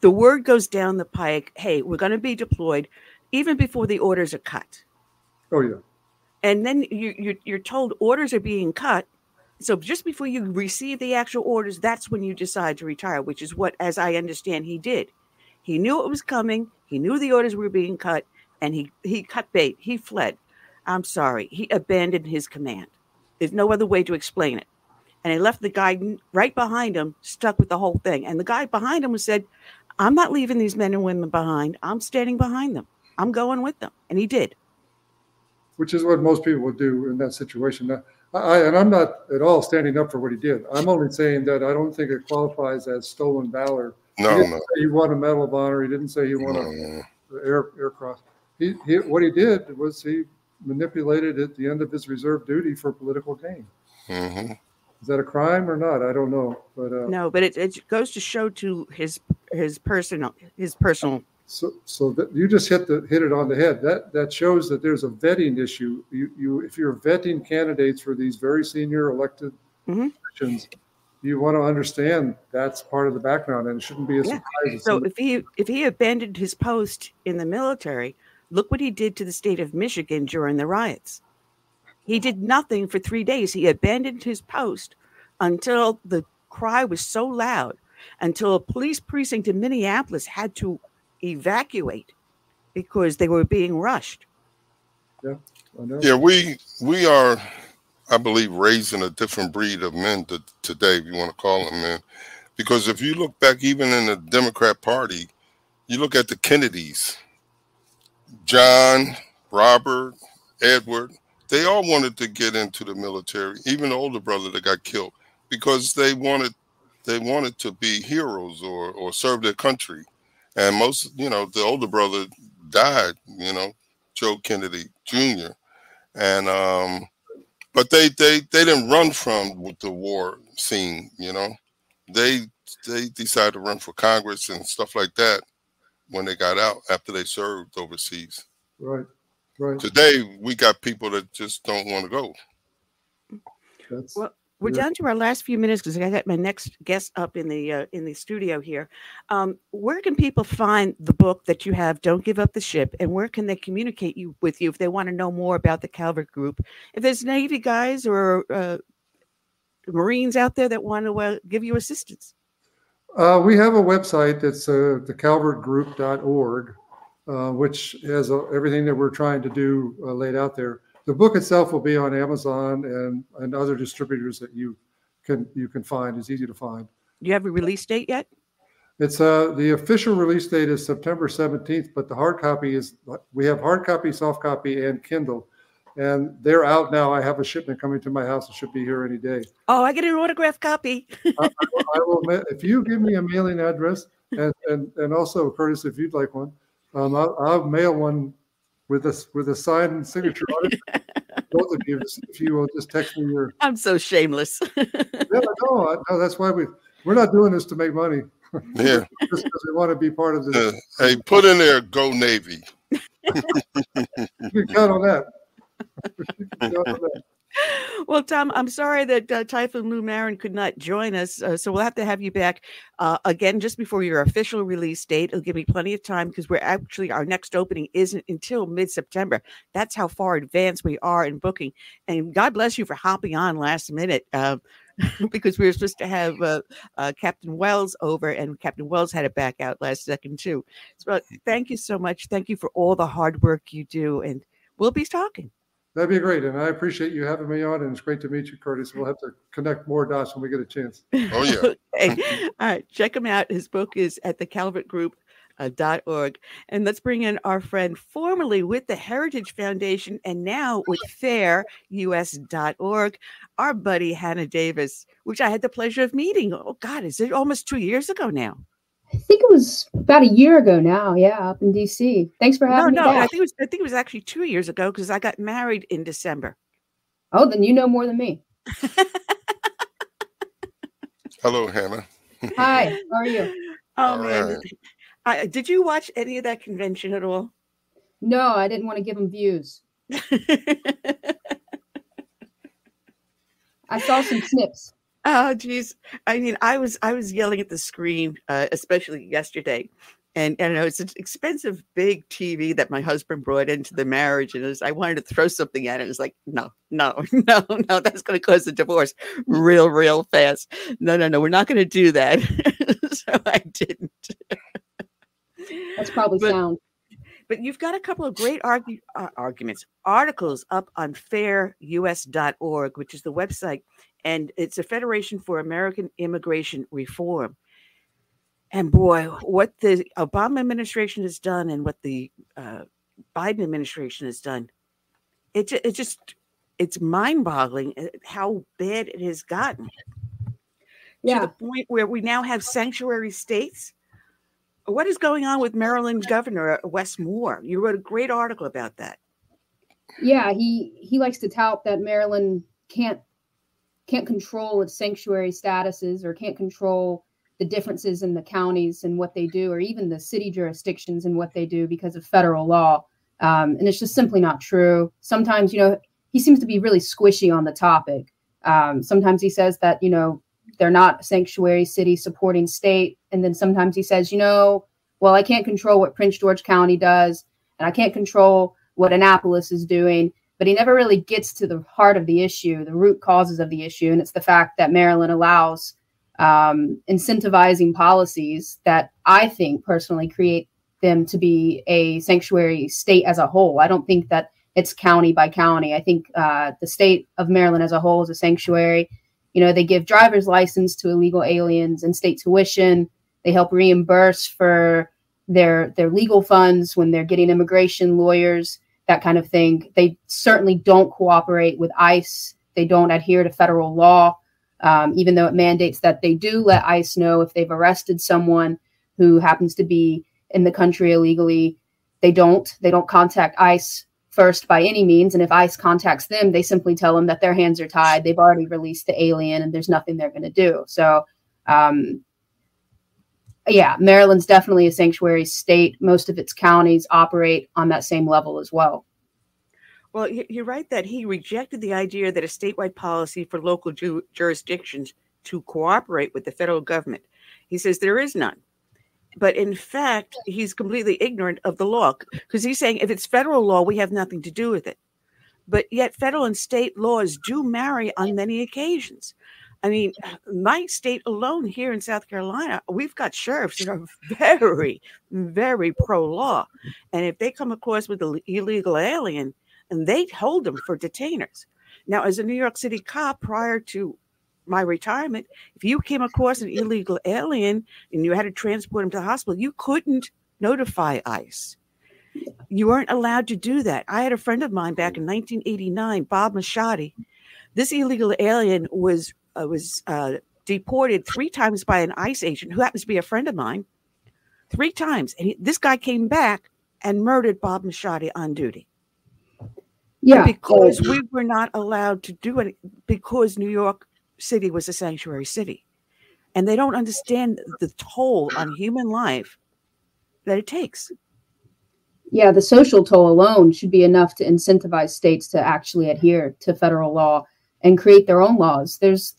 The word goes down the pike, hey, we're going to be deployed even before the orders are cut. Oh, yeah. And then you're told orders are being cut. So just before you receive the actual orders, that's when you decide to retire, which is what, as I understand, he did. He knew it was coming. He knew the orders were being cut, and he cut bait. He fled. I'm sorry. He abandoned his command. There's no other way to explain it. And he left the guy right behind him, stuck with the whole thing. And the guy behind him said, I'm not leaving these men and women behind. I'm standing behind them. I'm going with them. And he did. Which is what most people would do in that situation. Now, I'm not at all standing up for what he did. I'm only saying that I don't think it qualifies as stolen valor. No, he didn't say he won a Medal of Honor. He didn't say he won an air cross. What he did was he manipulated at the end of his reserve duty for political gain. Mm-hmm. Is that a crime or not? I don't know. But no, but it goes to show to his personal. So that you just hit it on the head. That shows that there's a vetting issue. If you're vetting candidates for these very senior elected positions, you want to understand that's part of the background, and it shouldn't be a surprise. So if he abandoned his post in the military, look what he did to the state of Michigan during the riots. He did nothing for 3 days. He abandoned his post until the cry was so loud, until a police precinct in Minneapolis had to evacuate because they were being rushed. Yeah, I know. Yeah, we are, I believe, raising a different breed of men today, if you want to call them men. Because if you look back, even in the Democrat Party, you look at the Kennedys, John, Robert, Edward, they all wanted to get into the military, even the older brother that got killed, because they wanted to be heroes or serve their country. And most, the older brother died, Joe Kennedy Jr. And but they didn't run from the war scene, They decided to run for Congress and stuff like that when they got out after they served overseas. Right. Today we got people that just don't want to go. Well, we're down to our last few minutes because I got my next guest up in the studio here. Where can people find the book that you have, Don't Give Up the Ship, and where can they communicate with you if they want to know more about the Calvert Group? If there's Navy guys or Marines out there that want to give you assistance. We have a website that's thecalvertgroup.org, which has everything that we're trying to do laid out there. The book itself will be on Amazon and other distributors that you can find. It's easy to find. Do you have a release date yet? It's the official release date is September 17th, but the hard copy we have hard copy, soft copy, and Kindle. and they're out now. I have a shipment coming to my house. It should be here any day. Oh, I get an autographed copy. I will, if you give me a mailing address, and also, Curtis, if you'd like one, I'll mail one with a signed signature on it. Both of you, if you will just text me your. I'm so shameless. No, that's why we're not doing this to make money. Yeah, just because we want to be part of this. Hey, put in there, Go Navy. You can count on that. Well, Tom, I'm sorry that Typhoon Lou Marin could not join us, so we'll have to have you back again just before your official release date. It'll give me plenty of time because our next opening isn't until mid-September. That's how far advanced we are in booking. And God bless you for hopping on last minute because we were supposed to have Captain Wells over, and Captain Wells had to back out last second too. So thank you so much. Thank you for all the hard work you do, and we'll be talking. That'd be great. And I appreciate you having me on. And it's great to meet you, Curtis. We'll have to connect more dots when we get a chance. Oh, yeah. Okay. All right. Check him out. His book is at thecalvertgroup.org. And let's bring in our friend formerly with the Heritage Foundation and now with fairus.org, our buddy Hannah Davis, which I had the pleasure of meeting. Oh, God, is it almost 2 years ago now? I think it was about a year ago now. Yeah, up in DC. Thanks for having me back. I think it was actually 2 years ago because I got married in December. Oh, then you know more than me. Hello, Hannah. Hi, how are you? Oh, man. Right. Did you watch any of that convention at all? No, I didn't want to give them views. I saw some snips. Oh, geez. I mean, I was yelling at the screen, especially yesterday. And you know, it's an expensive, big TV that my husband brought into the marriage. And I wanted to throw something at it. It was like, no, that's going to cause a divorce real fast. No, we're not going to do that. So I didn't. That's probably sound. But you've got a couple of great articles up on fairus.org, which is the website. And it's a Federation for American Immigration Reform. And boy, what the Obama administration has done and what the Biden administration has done, it's mind-boggling how bad it has gotten. Yeah. To the point where we now have sanctuary states. What is going on with Maryland Governor Wes Moore? You wrote a great article about that. Yeah, he likes to tout that Maryland can't control its sanctuary statuses or can't control the differences in the counties and what they do, or even the city jurisdictions and what they do because of federal law. And it's just simply not true. Sometimes, he seems to be really squishy on the topic. Sometimes he says that, they're not a sanctuary city supporting state. And then sometimes he says, well, I can't control what Prince George County does, and I can't control what Annapolis is doing. But he never really gets to the heart of the issue, the root causes of the issue. And it's the fact that Maryland allows incentivizing policies that I think personally create them to be a sanctuary state as a whole. I don't think that it's county by county. I think the state of Maryland as a whole is a sanctuary. They give driver's license to illegal aliens and state tuition. They help reimburse for their legal funds when they're getting immigration lawyers, that kind of thing. They certainly don't cooperate with ICE. They don't adhere to federal law, even though it mandates that they do let ICE know if they've arrested someone who happens to be in the country illegally. They don't contact ICE first by any means. And if ICE contacts them, they simply tell them that their hands are tied. They've already released the alien and there's nothing they're going to do. So, yeah, Maryland's definitely a sanctuary state. Most of its counties operate on that same level as well. Well, you're right that he rejected the idea that a statewide policy for local jurisdictions to cooperate with the federal government. He says there is none. But in fact, he's completely ignorant of the law because he's saying if it's federal law, we have nothing to do with it. But yet federal and state laws do marry on many occasions. I mean, my state alone here in South Carolina, we've got sheriffs that are very, very pro-law. And if they come across with an illegal alien, and they hold them for detainers. Now, as a New York City cop prior to my retirement, if you came across an illegal alien and you had to transport him to the hospital, you couldn't notify ICE. You weren't allowed to do that. I had a friend of mine back in 1989, Bob Machadi. This illegal alien was deported 3 times by an ICE agent who happens to be a friend of mine. 3 times. And this guy came back and murdered Bob Machadi on duty. Yeah. Because we were not allowed to do it because New York City was a sanctuary city. And they don't understand the toll on human life that it takes. Yeah, the social toll alone should be enough to incentivize states to actually adhere to federal law and create their own laws. There's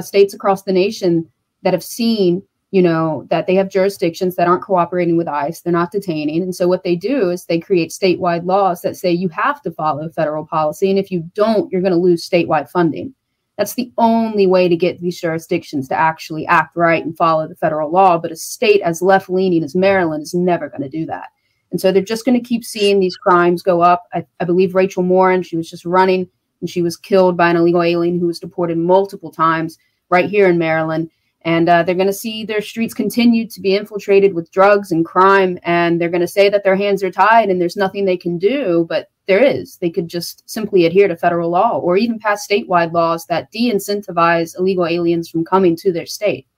states across the nation that have seen, that they have jurisdictions that aren't cooperating with ICE. They're not detaining. And so what they do is they create statewide laws that say you have to follow federal policy. And if you don't, you're going to lose statewide funding. That's the only way to get these jurisdictions to actually act right and follow the federal law. But a state as left-leaning as Maryland is never going to do that. And so they're just going to keep seeing these crimes go up. I believe Rachel Morin, she was just running and she was killed by an illegal alien who was deported multiple times right here in Maryland. And they're going to see their streets continue to be infiltrated with drugs and crime. And they're going to say that their hands are tied and there's nothing they can do. But there is. They could just simply adhere to federal law or even pass statewide laws that de-incentivize illegal aliens from coming to their state.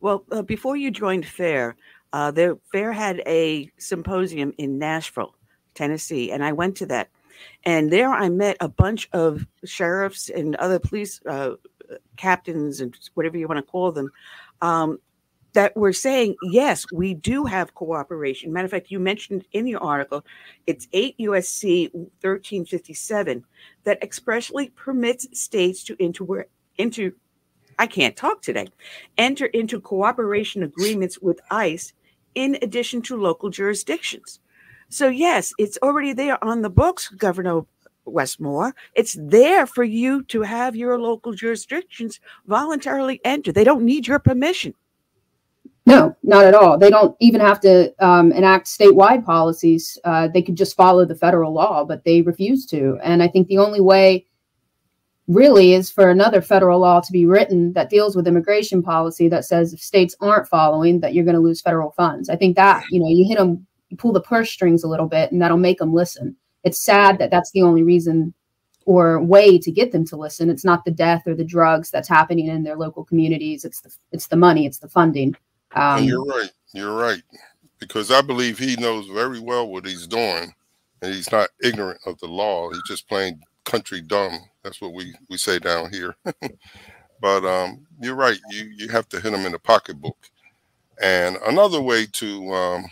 Well, before you joined FAIR, the FAIR had a symposium in Nashville, Tennessee, and I went to that. And there I met a bunch of sheriffs and other police captains and whatever you want to call them, that were saying, yes, we do have cooperation. Matter of fact, you mentioned in your article, it's 8 U.S.C. 1357 that expressly permits states to enter into cooperation agreements with ICE in addition to local jurisdictions. So yes, it's already there on the books, Governor Westmore. It's there for you to have your local jurisdictions voluntarily enter. They don't need your permission. No, not at all. They don't even have to enact statewide policies. They could just follow the federal law, but they refuse to. And I think the only way really is for another federal law to be written that deals with immigration policy that says if states aren't following, that you're going to lose federal funds. I think that, you hit them, you pull the purse strings a little bit, and that'll make them listen. It's sad that that's the only reason or way to get them to listen. It's not the death or the drugs that's happening in their local communities. It's the money, it's the funding. And you're right. Because I believe he knows very well what he's doing, and he's not ignorant of the law. He's just plain country dumb. That's what we say down here. But you're right. You have to hit him in the pocketbook. And another way to,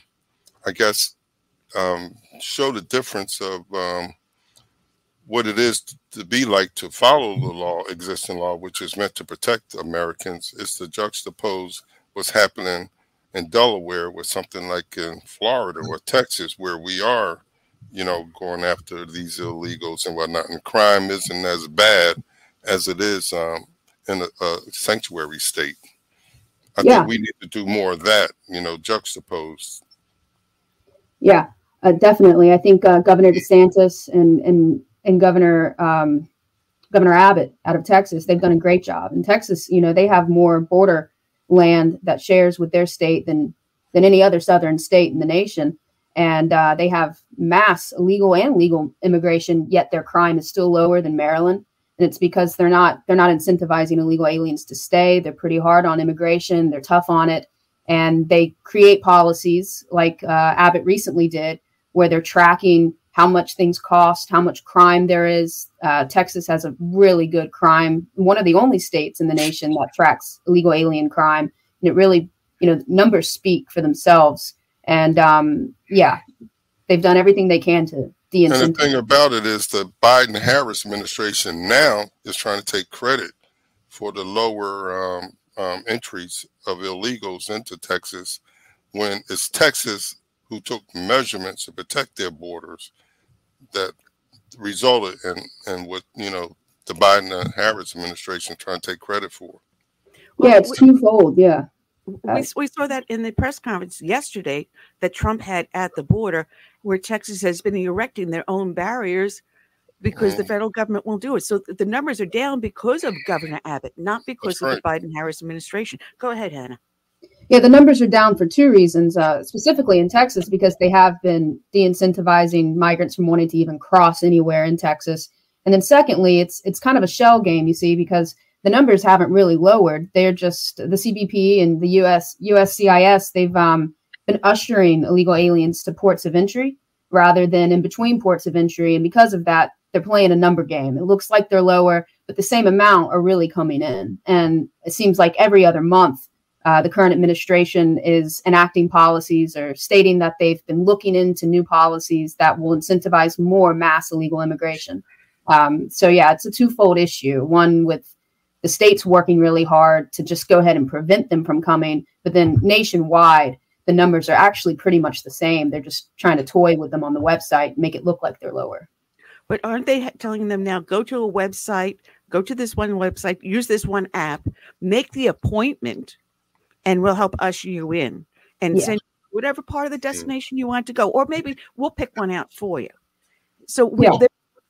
show the difference of what it is to be like to follow the law, existing law, which is meant to protect Americans, is to juxtapose what's happening in Delaware with something like in Florida or Texas, where we are, going after these illegals and whatnot. And crime isn't as bad as it is in a sanctuary state. I think we need to do more of that, juxtapose. Yeah, definitely. I think Governor DeSantis and Governor Abbott out of Texas, they've done a great job. In Texas, they have more border land that shares with their state than any other southern state in the nation. And they have mass illegal and legal immigration, yet their crime is still lower than Maryland. And it's because they're not incentivizing illegal aliens to stay. They're pretty hard on immigration. They're tough on it. And they create policies like Abbott recently did, where they're tracking how much things cost, how much crime there is. Texas has a really good crime, one of the only states in the nation that tracks illegal alien crime. And it really, numbers speak for themselves. And they've done everything they can to de-incentivize. And the thing about it is the Biden-Harris administration now is trying to take credit for the lower entries of illegals into Texas, when it's Texas who took measurements to protect their borders that resulted in what, the Biden and Harris administration trying to take credit for. Yeah, it's twofold. Yeah. We saw that in the press conference yesterday that Trump had at the border, where Texas has been erecting their own barriers because the federal government won't do it. So the numbers are down because of Governor Abbott, not because of the Biden-Harris administration. Go ahead, Hannah. Yeah, the numbers are down for two reasons, specifically in Texas, because they have been de-incentivizing migrants from wanting to even cross anywhere in Texas. And then secondly, it's kind of a shell game, you see, because the numbers haven't really lowered. They're just the CBP and the USCIS, they've been ushering illegal aliens to ports of entry rather than in between ports of entry. And because of that, they're playing a number game. It looks like they're lower, but the same amount are really coming in. And it seems like every other month, the current administration is enacting policies or stating that they've been looking into new policies that will incentivize more mass illegal immigration. So yeah, it's a twofold issue. One with the states working really hard to just go ahead and prevent them from coming, but then nationwide, the numbers are actually pretty much the same. They're just trying to toy with them on the website, make it look like they're lower. But aren't they telling them now, go to a website, go to this one website, use this one app, make the appointment, and we'll help usher you in and send you whatever part of the destination you want to go. Or maybe we'll pick one out for you. So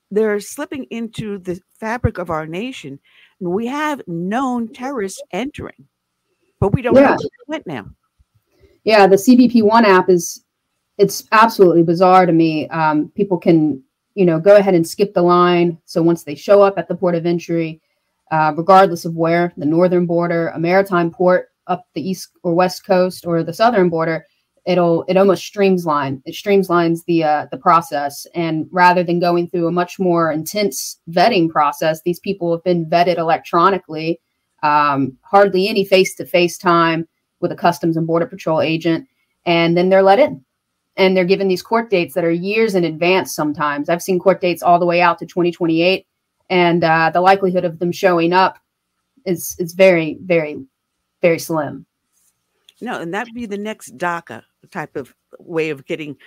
they're slipping into the fabric of our nation. And we have known terrorists entering, but we don't know where they went now. Yeah, the CBP One app it's absolutely bizarre to me. People can, go ahead and skip the line. So once they show up at the port of entry, regardless of where, the northern border, a maritime port, up the east or west coast, or the southern border, it almost streamlines the process. And rather than going through a much more intense vetting process, these people have been vetted electronically, hardly any face-to-face time with a Customs and Border Patrol agent, and then they're let in. And they're given these court dates that are years in advance sometimes. I've seen court dates all the way out to 2028, and the likelihood of them showing up is very, very, very slim. No, and that would be the next DACA type of way of getting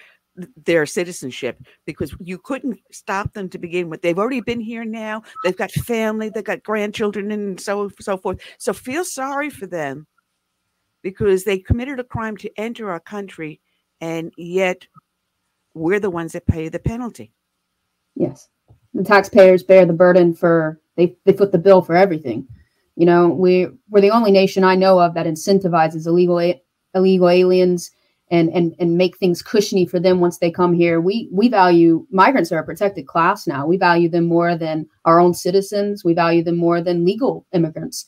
their citizenship, because you couldn't stop them to begin with. They've already been here now. They've got family, they've got grandchildren, and so forth. So feel sorry for them, because they committed a crime to enter our country, and yet we're the ones that pay the penalty. Yes. The taxpayers bear the burden they foot the bill for everything. We're the only nation I know of that incentivizes illegal aliens and make things cushiony for them once they come here. We value migrants are a protected class now. We value them more than our own citizens. We value them more than legal immigrants.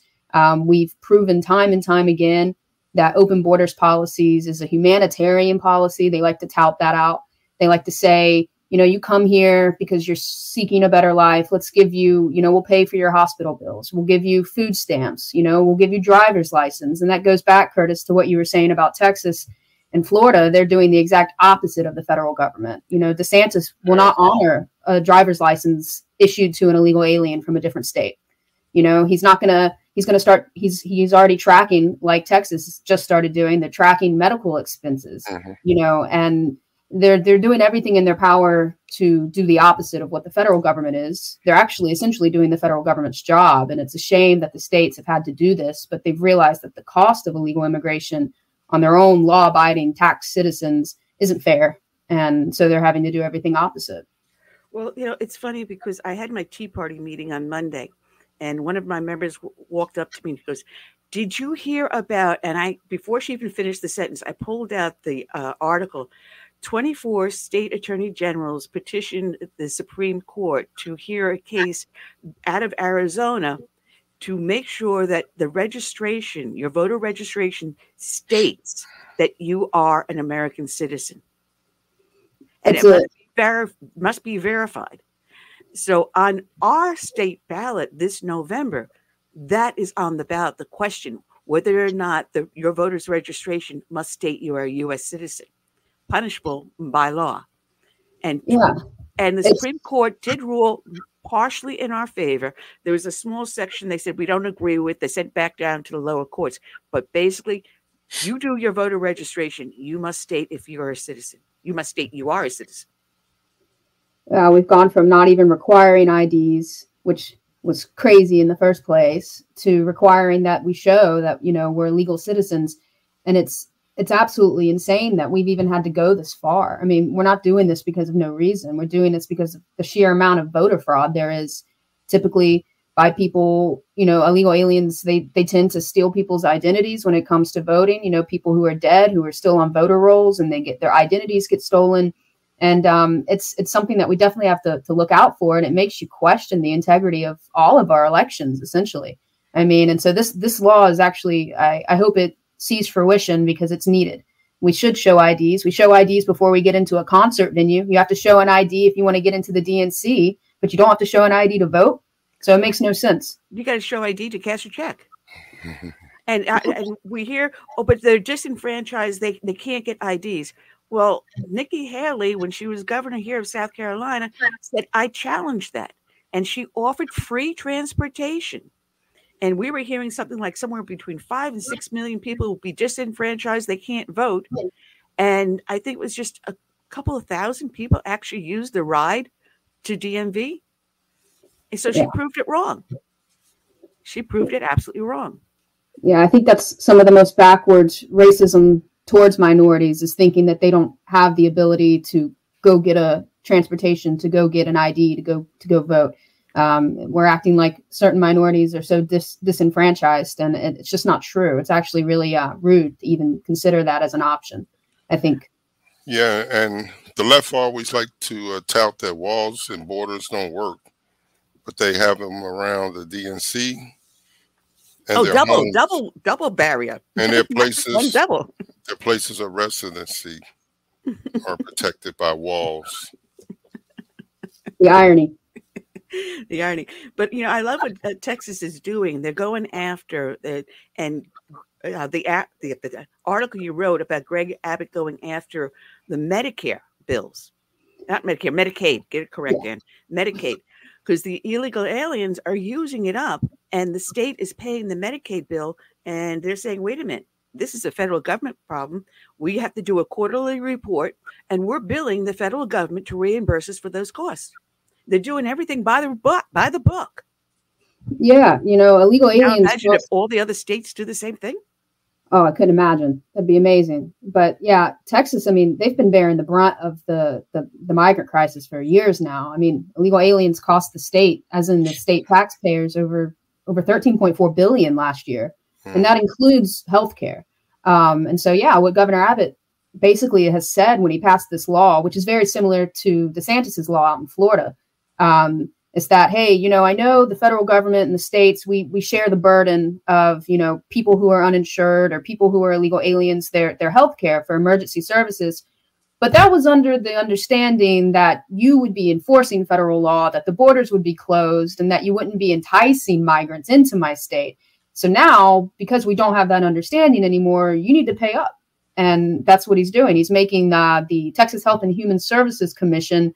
We've proven time and time again that open borders policies is a humanitarian policy. They like to tout that out. They like to say, you come here because you're seeking a better life. Let's give you, we'll pay for your hospital bills. We'll give you food stamps. We'll give you driver's license. And that goes back, Curtis, to what you were saying about Texas and Florida. They're doing the exact opposite of the federal government. DeSantis will not honor a driver's license issued to an illegal alien from a different state. He's already tracking, like Texas just started doing, they're tracking medical expenses, and they're doing everything in their power to do the opposite of what the federal government is. They're actually essentially doing the federal government's job. And it's a shame that the states have had to do this, but they've realized that the cost of illegal immigration on their own law-abiding tax citizens isn't fair. And so they're having to do everything opposite. Well, it's funny because I had my Tea Party meeting on Monday, and one of my members walked up to me and he goes, "Did you hear about," and before she even finished the sentence, I pulled out the article, 24 state attorney generals petitioned the Supreme Court to hear a case out of Arizona to make sure that the registration, your voter registration, states that you are an American citizen. And it must be verified. So on our state ballot this November, that is on the ballot, the question whether or not your voter's registration must state you are a U.S. citizen, punishable by law. And the Supreme Court did rule partially in our favor. There was a small section they said we don't agree with. They sent back down to the lower courts. But basically, you do your voter registration, you must state if you're a citizen. You must state you are a citizen. We've gone from not even requiring IDs, which was crazy in the first place, to requiring that we show that, we're legal citizens. And it's absolutely insane that we've even had to go this far. I mean, we're not doing this because of no reason. We're doing this because of the sheer amount of voter fraud there is. Typically, by people, illegal aliens. They tend to steal people's identities when it comes to voting. People who are dead, who are still on voter rolls, and their identities get stolen. And it's something that we definitely have to look out for. And it makes you question the integrity of all of our elections, essentially. I mean, and so this law is actually, I hope it sees fruition because it's needed. We should show IDs. We show IDs before we get into a concert venue. You have to show an ID if you want to get into the DNC, but you don't have to show an ID to vote. So it makes no sense. You got to show ID to cash a check. And we hear, but they're disenfranchised. They can't get IDs. Well, Nikki Haley, when she was governor here of South Carolina, said, I challenged that. And she offered free transportation. And we were hearing something like somewhere between 5 and 6 million people will be disenfranchised. They can't vote. And I think it was just a couple of thousand people actually used the ride to DMV. And so she proved it wrong. She proved it absolutely wrong. Yeah, I think that's some of the most backwards racism towards minorities, is thinking that they don't have the ability to go get a transportation, to go get an ID, to go vote. We're acting like certain minorities are so disenfranchised, and it's just not true. It's actually really rude to even consider that as an option, I think. Yeah, and the left always like to tout that walls and borders don't work, but they have them around the DNC. And double barrier. And their places, double. Their places of residency are protected by walls. The irony. The irony. But, I love what Texas is doing. They're going after the article you wrote about Greg Abbott going after the Medicare bills. Not Medicare, Medicaid. Get it correct, Dan. Medicaid. Because the illegal aliens are using it up, and the state is paying the Medicaid bill, and they're saying, wait a minute, this is a federal government problem. We have to do a quarterly report, and we're billing the federal government to reimburse us for those costs. They're doing everything by the book. Yeah, illegal aliens. Imagine if all the other states do the same thing. Oh, I couldn't imagine. That'd be amazing. But yeah, Texas, I mean, they've been bearing the brunt of the migrant crisis for years now. I mean, illegal aliens cost the state, as in the state taxpayers, over $13.4 billion last year. And that includes healthcare. And so, yeah, what Governor Abbott basically has said when he passed this law, which is very similar to DeSantis's law out in Florida, is that, hey, I know the federal government and the states, we share the burden of, people who are uninsured or people who are illegal aliens, their health care for emergency services. But that was under the understanding that you would be enforcing federal law, that the borders would be closed, and that you wouldn't be enticing migrants into my state. So now, because we don't have that understanding anymore, you need to pay up. And that's what he's doing. He's making the Texas Health and Human Services Commission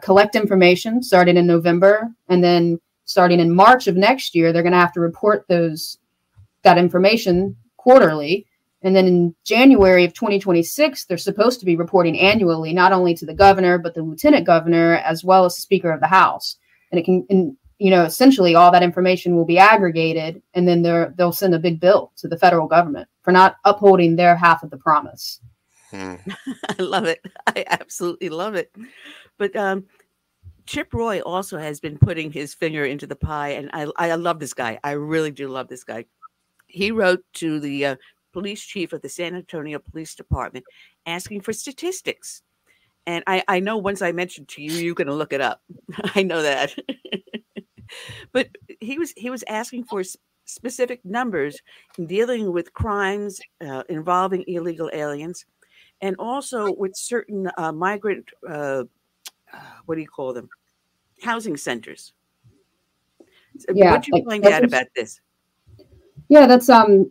collect information starting in November, and then starting in March of next year, they're going to have to report that information quarterly. And then in January of 2026, they're supposed to be reporting annually, not only to the governor, but the lieutenant governor, as well as the Speaker of the House. And it can, essentially all that information will be aggregated, and then they'll send a big bill to the federal government for not upholding their half of the promise. I love it. I absolutely love it. But Chip Roy also has been putting his finger into the pie, and I love this guy. I really do love this guy. He wrote to the police chief of the San Antonio Police Department asking for statistics. And I know once I mentioned to you, you're going to look it up. I know that. But he was asking for specific numbers in dealing with crimes involving illegal aliens, and also with certain migrant, what do you call them? Housing centers. Yeah, what did you find out about this? Yeah, that's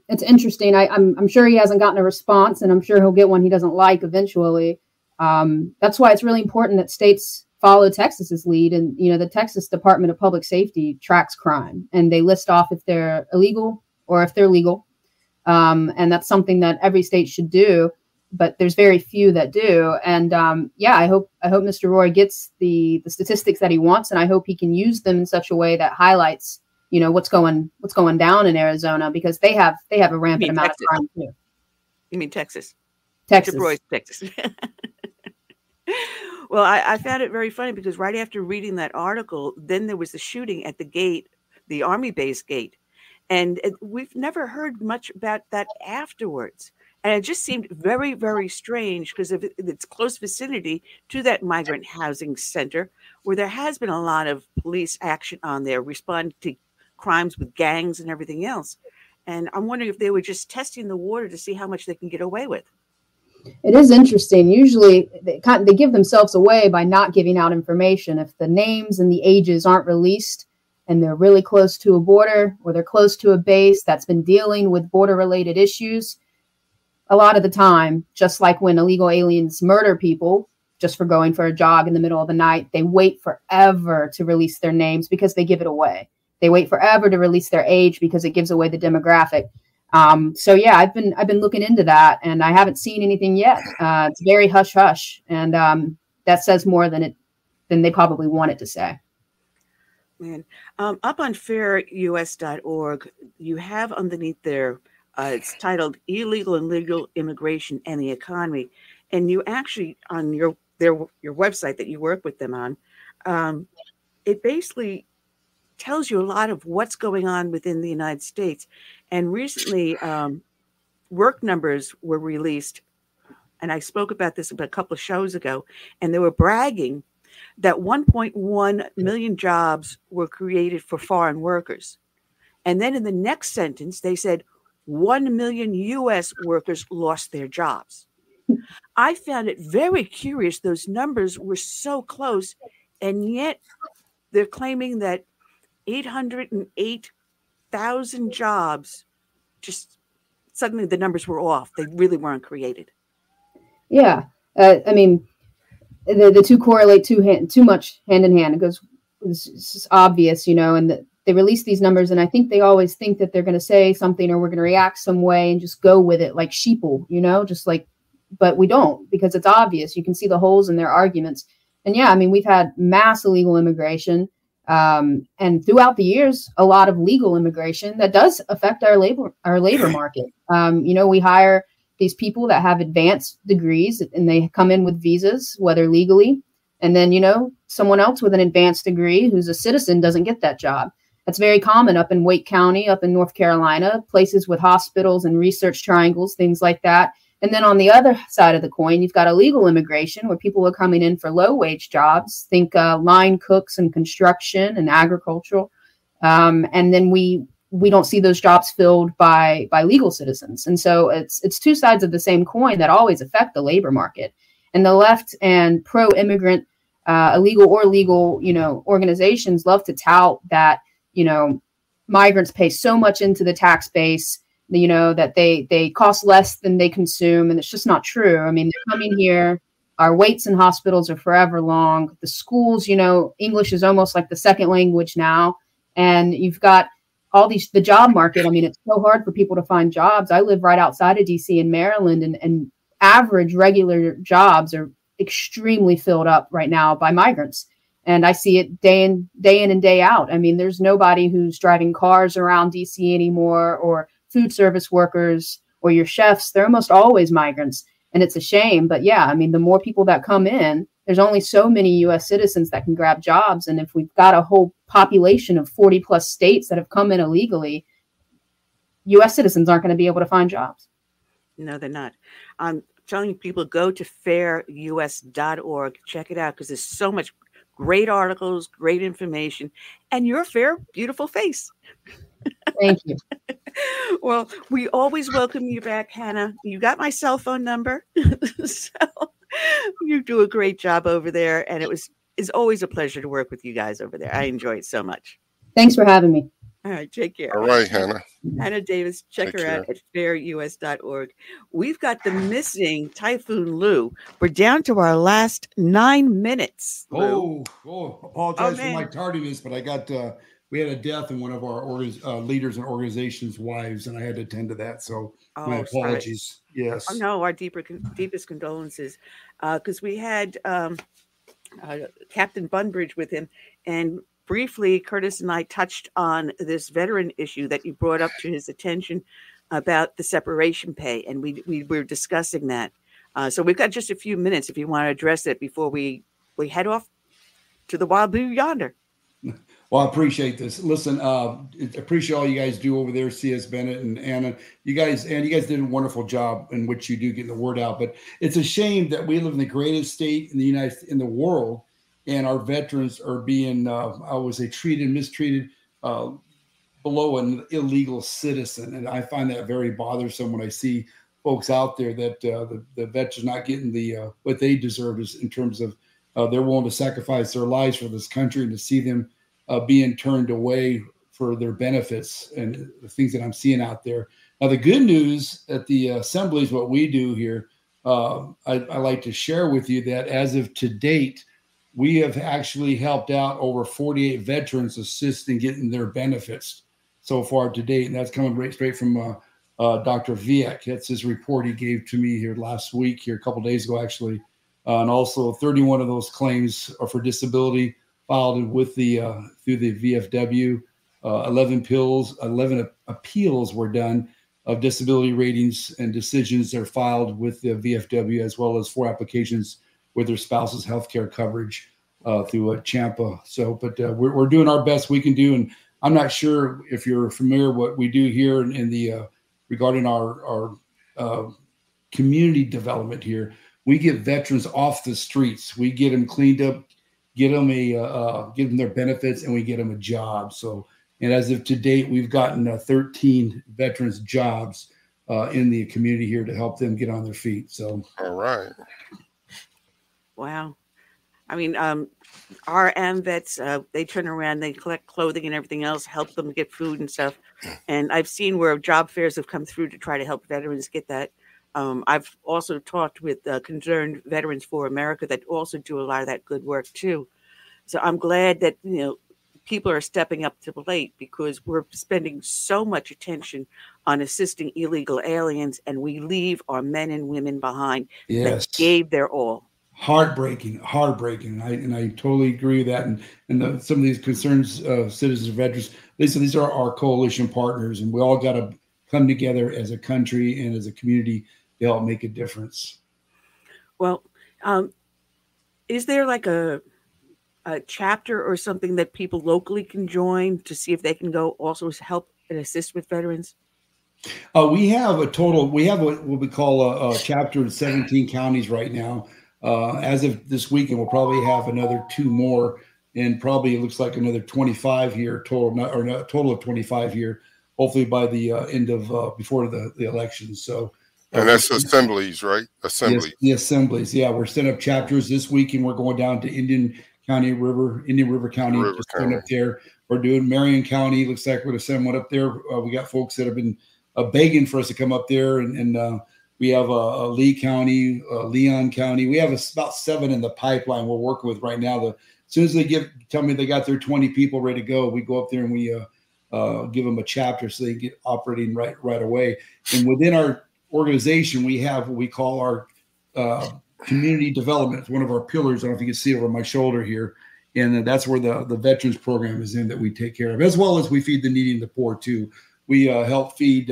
it's interesting. I'm sure he hasn't gotten a response, and I'm sure he'll get one he doesn't like eventually. That's why it's really important that states follow Texas's lead. And, the Texas Department of Public Safety tracks crime, and they list off if they're illegal or if they're legal. And that's something that every state should do, but there's very few that do. And I hope Mr. Roy gets the statistics that he wants, and I hope he can use them in such a way that highlights, what's going down in Arizona, because they have a rampant amount of crime too. You mean Texas? Texas. Chip Roy's Texas. Well, I found it very funny because right after reading that article, then there was the shooting at the gate the Army base gate. And we've never heard much about that afterwards. And it just seemed very, very strange because of its close vicinity to that migrant housing center, where there has been a lot of police action on there, responding to crimes with gangs and everything else. And I'm wondering if they were just testing the water to see how much they can get away with. It is interesting. Usually they give themselves away by not giving out information. If the names and the ages aren't released and they're really close to a border or they're close to a base that's been dealing with border-related issues, a lot of the time, just like when illegal aliens murder people just for going for a jog in the middle of the night, they wait forever to release their names because they give it away. They wait forever to release their age because it gives away the demographic. So yeah, I've been looking into that, and I haven't seen anything yet. It's very hush hush, and that says more than they probably want it to say. Man, up on fairus.org, you have underneath there, it's titled "Illegal and Legal Immigration and the Economy," and you actually on your website that you work with them on, it basically tells you a lot of what's going on within the United States. And recently, work numbers were released, and I spoke about this about a couple of shows ago, and they were bragging that 1.1 million jobs were created for foreign workers. And then in the next sentence, they said 1 million U.S. workers lost their jobs. I found it very curious. Those numbers were so close, and yet they're claiming that 808,000 jobs, just suddenly the numbers were off. They really weren't created. Yeah. I mean, the two correlate too much hand in hand. It's obvious, and they release these numbers, and I think they always think that they're going to say something or we're going to react some way and just go with it like sheeple, but we don't, because it's obvious. You can see the holes in their arguments. And yeah, I mean, we've had mass illegal immigration. And throughout the years, a lot of legal immigration that does affect our labor market. We hire these people that have advanced degrees and they come in with visas, whether legally, and then, someone else with an advanced degree who's a citizen doesn't get that job. That's very common up in Wake County, up in North Carolina, places with hospitals and research triangles, things like that. And then on the other side of the coin, you've got illegal immigration where people are coming in for low wage jobs. Think line cooks and construction and agricultural. And then we don't see those jobs filled by legal citizens. And so it's two sides of the same coin that always affect the labor market. And the left and pro-immigrant, illegal or legal, organizations love to tout that, migrants pay so much into the tax base, that they cost less than they consume. And it's just not true. I mean, they're coming here. Our waits in hospitals are forever long. The schools, English is almost like the second language now. And you've got the job market. I mean, it's so hard for people to find jobs. I live right outside of DC in Maryland, and average regular jobs are extremely filled up right now by migrants. And I see it day in and day out. I mean, there's nobody who's driving cars around DC anymore, or food service workers, or your chefs. They're almost always migrants. And it's a shame. But yeah, I mean, the more people that come in, there's only so many U.S. citizens that can grab jobs. And if we've got a whole population of 40 plus states that have come in illegally, U.S. citizens aren't going to be able to find jobs. No, they're not. I'm telling people, go to fairus.org. Check it out, because there's so much great articles, great information, and your fair, beautiful face. Thank you. Well, we always welcome you back, Hannah. You got my cell phone number. So you do a great job over there. And it's always a pleasure to work with you guys over there. I enjoy it so much. Thanks for having me. All right. Take care. All right, Hannah. Hannah Davis. Check her out at fairus.org. We've got the missing Typhoon Lou. We're down to our last 9 minutes. Apologize for my tardiness, but I got we had a death in one of our leaders and organizations' wives, and I had to attend to that. So my apologies. Sorry. Yes. Oh, no, our deepest condolences, because we had Captain Bunbridge with him, and briefly, Curtis and I touched on this veteran issue that you brought up to his attention about the separation pay, and we were discussing that. So we've got just a few minutes if you want to address it before we head off to the wild blue yonder. Well, I appreciate this. Listen, appreciate all you guys do over there, C.S. Bennett and Anna. You guys did a wonderful job in what you do getting the word out. But it's a shame that we live in the greatest state in the world, and our veterans are being, I would say, mistreated below an illegal citizen. And I find that very bothersome when I see folks out there that the veterans not getting the what they deserve is in terms of they're willing to sacrifice their lives for this country, and to see them being turned away for their benefits and the things that I'm seeing out there. Now, the good news at the assemblies, what we do here, I like to share with you that as of to date, we have actually helped out over 48 veterans assist in getting their benefits so far to date. And that's coming right straight from Dr. Viek. That's his report he gave to me here last week, here a couple of days ago, actually. And also 31 of those claims are for disability filed with the through the VFW. 11 appeals were done of disability ratings and decisions that are filed with the VFW, as well as 4 applications with their spouse's health care coverage through Champa. So, but we're doing our best we can do. And I'm not sure if you're familiar what we do here in the regarding our community development here. We get veterans off the streets. We get them cleaned up, give them their benefits, and we get them a job. So, and as of to date, we've gotten 13 veterans jobs in the community here to help them get on their feet. So, all right. Wow. I mean, our AMVETs, they turn around, they collect clothing and everything else, help them get food and stuff. And I've seen where job fairs have come through to try to help veterans get that. I've also talked with Concerned Veterans for America that also do a lot of that good work too. So I'm glad that, people are stepping up to the plate, because we're spending so much attention on assisting illegal aliens, and we leave our men and women behind that gave their all. Heartbreaking. I totally agree with that. And some of these concerns, citizens and veterans, these are our coalition partners, and we all got to come together as a country and as a community to help make a difference. Well, is there like a chapter or something that people locally can join to see if they can go also help and assist with veterans? We have what we call a chapter in 17 counties right now. As of this weekend, we'll probably have another 2 more, and probably it looks like another 25 here total, or a total of 25 here, hopefully by the end of before the election. So, and that's assemblies, right? Assemblies. Yes, the assemblies. Yeah, we're setting up chapters this week, and we're going down to Indian River County, up there. We're doing Marion County. Looks like we're going to send one up there. We got folks that have been begging for us to come up there, and we have Lee County, Leon County. We have about 7 in the pipeline we're working with right now. As soon as they tell me they got their 20 people ready to go, we go up there and we give them a chapter so they get operating right away. And within our organization, we have what we call our community development. It's one of our pillars. I don't know if you can see over my shoulder here. And that's where the veterans program is in that we take care of, as well as we feed the needy and the poor too. We help feed,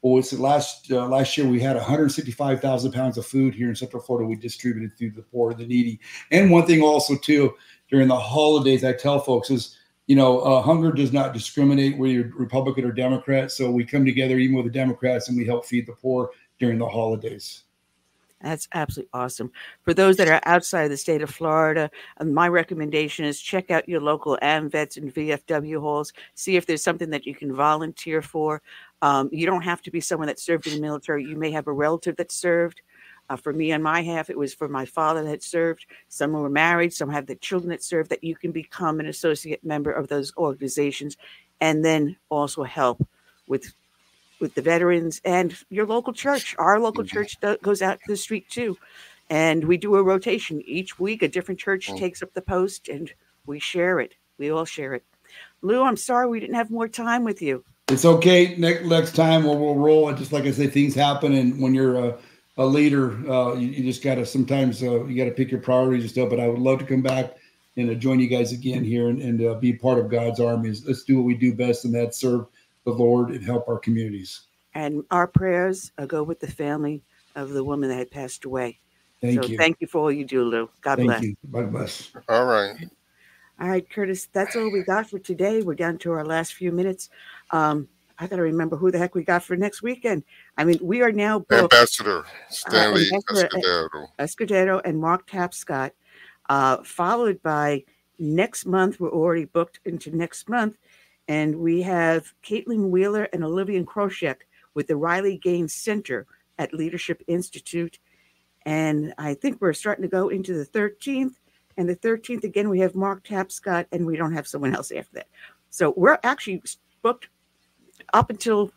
last year we had 165,000 pounds of food here in Central Florida we distributed through the poor and the needy. And one thing also too, during the holidays, I tell folks is, hunger does not discriminate whether you're Republican or Democrat. So we come together even with the Democrats and we help feed the poor during the holidays. That's absolutely awesome. For those that are outside of the state of Florida, my recommendation is check out your local AMVETS and VFW halls. See if there's something that you can volunteer for. You don't have to be someone that served in the military. You may have a relative that served. For me, on my half, it was for my father that served. Some were married. Some have the children that served. That you can become an associate member of those organizations, and then also help with the veterans and your local church. Our local church goes out to the street too. And we do a rotation. Each week, a different church takes up the post and we share it. We all share it. Lou, I'm sorry we didn't have more time with you. It's okay. Next time we'll roll. And just like I say, things happen. And when you're a leader, you just got to sometimes you got to pick your priorities and stuff. But I would love to come back and join you guys again here and be part of God's army. Let's do what we do best, and that's serve the Lord and help our communities. And our prayers go with the family of the woman that had passed away. Thank you. Thank you for all you do, Lou. God bless. Thank you. God bless. All right. All right, Curtis, that's all we got for today. We're down to our last few minutes. I got to remember who the heck we got for next weekend. I mean, we are now booked. Ambassador Stanley Escudero and Mark Tapscott, followed by next month. We're already booked into next month. And we have Caitlin Wheeler and Olivia Kroshek with the Riley Gaines Center at Leadership Institute. And I think we're starting to go into the 13th. And the 13th, again, we have Mark Tapscott, and we don't have someone else after that. So we're actually booked up until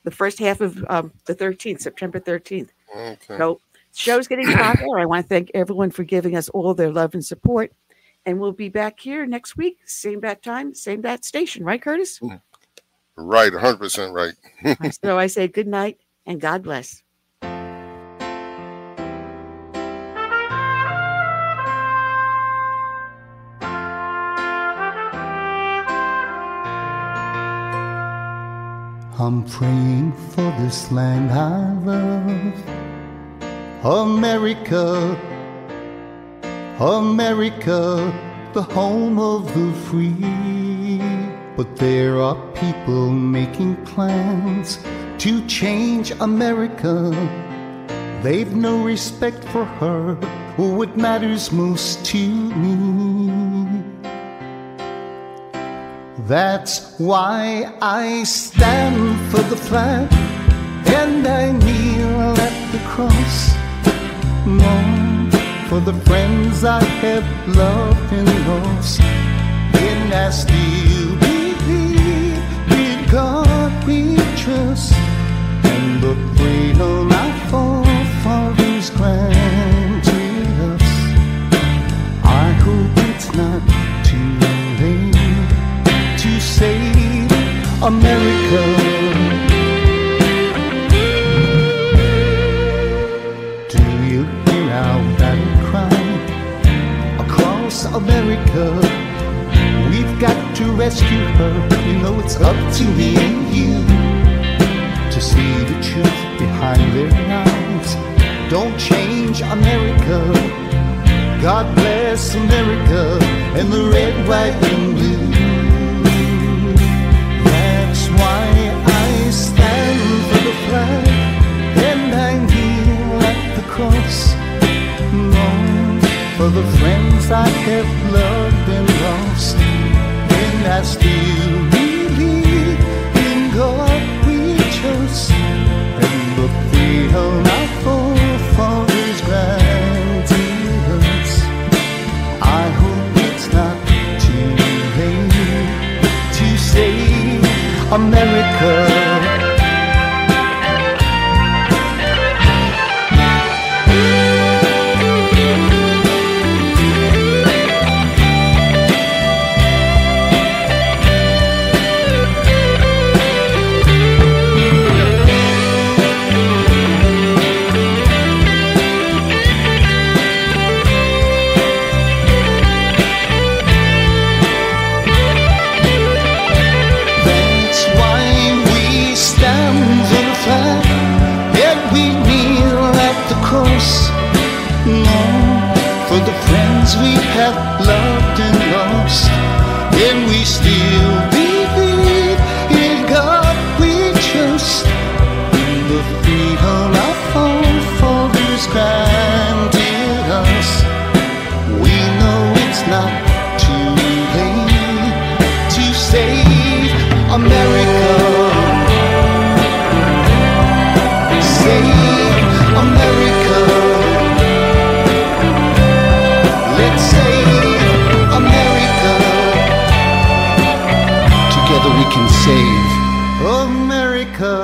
the first half of the 13th, September 13th. Okay. So show's getting popular. I want to thank everyone for giving us all their love and support. And we'll be back here next week, same bat time, same bat station. Right, Curtis? Right, 100% right. So I say good night and God bless. I'm praying for this land I love, America, America, the home of the free. But there are people making plans to change America. They've no respect for her or what matters most to me. That's why I stand for the flag and I kneel at the cross. Mourn for the friends I have loved and lost. And I still believe in God we trust, and the freedom our forefathers granted us. I hope it's not too late to save America. Do you hear our battle cry across America? We've got to rescue her. You know it's up to me and you to see the truth behind their lies. Don't change America. God bless America and the red, white, and blue. Why I stand for the flag and I kneel at the cross. Mourn for the friends I have loved and lost. And I still believe in God we trust, and the freedom our forefathers granted us. I hope it's not too late to save America. For the friends we have loved and lost, and we still believe in God we trust, in the freedom our forefathers granted us. We know it's not too late to save America. Save America. Let's save America. Together we can save America.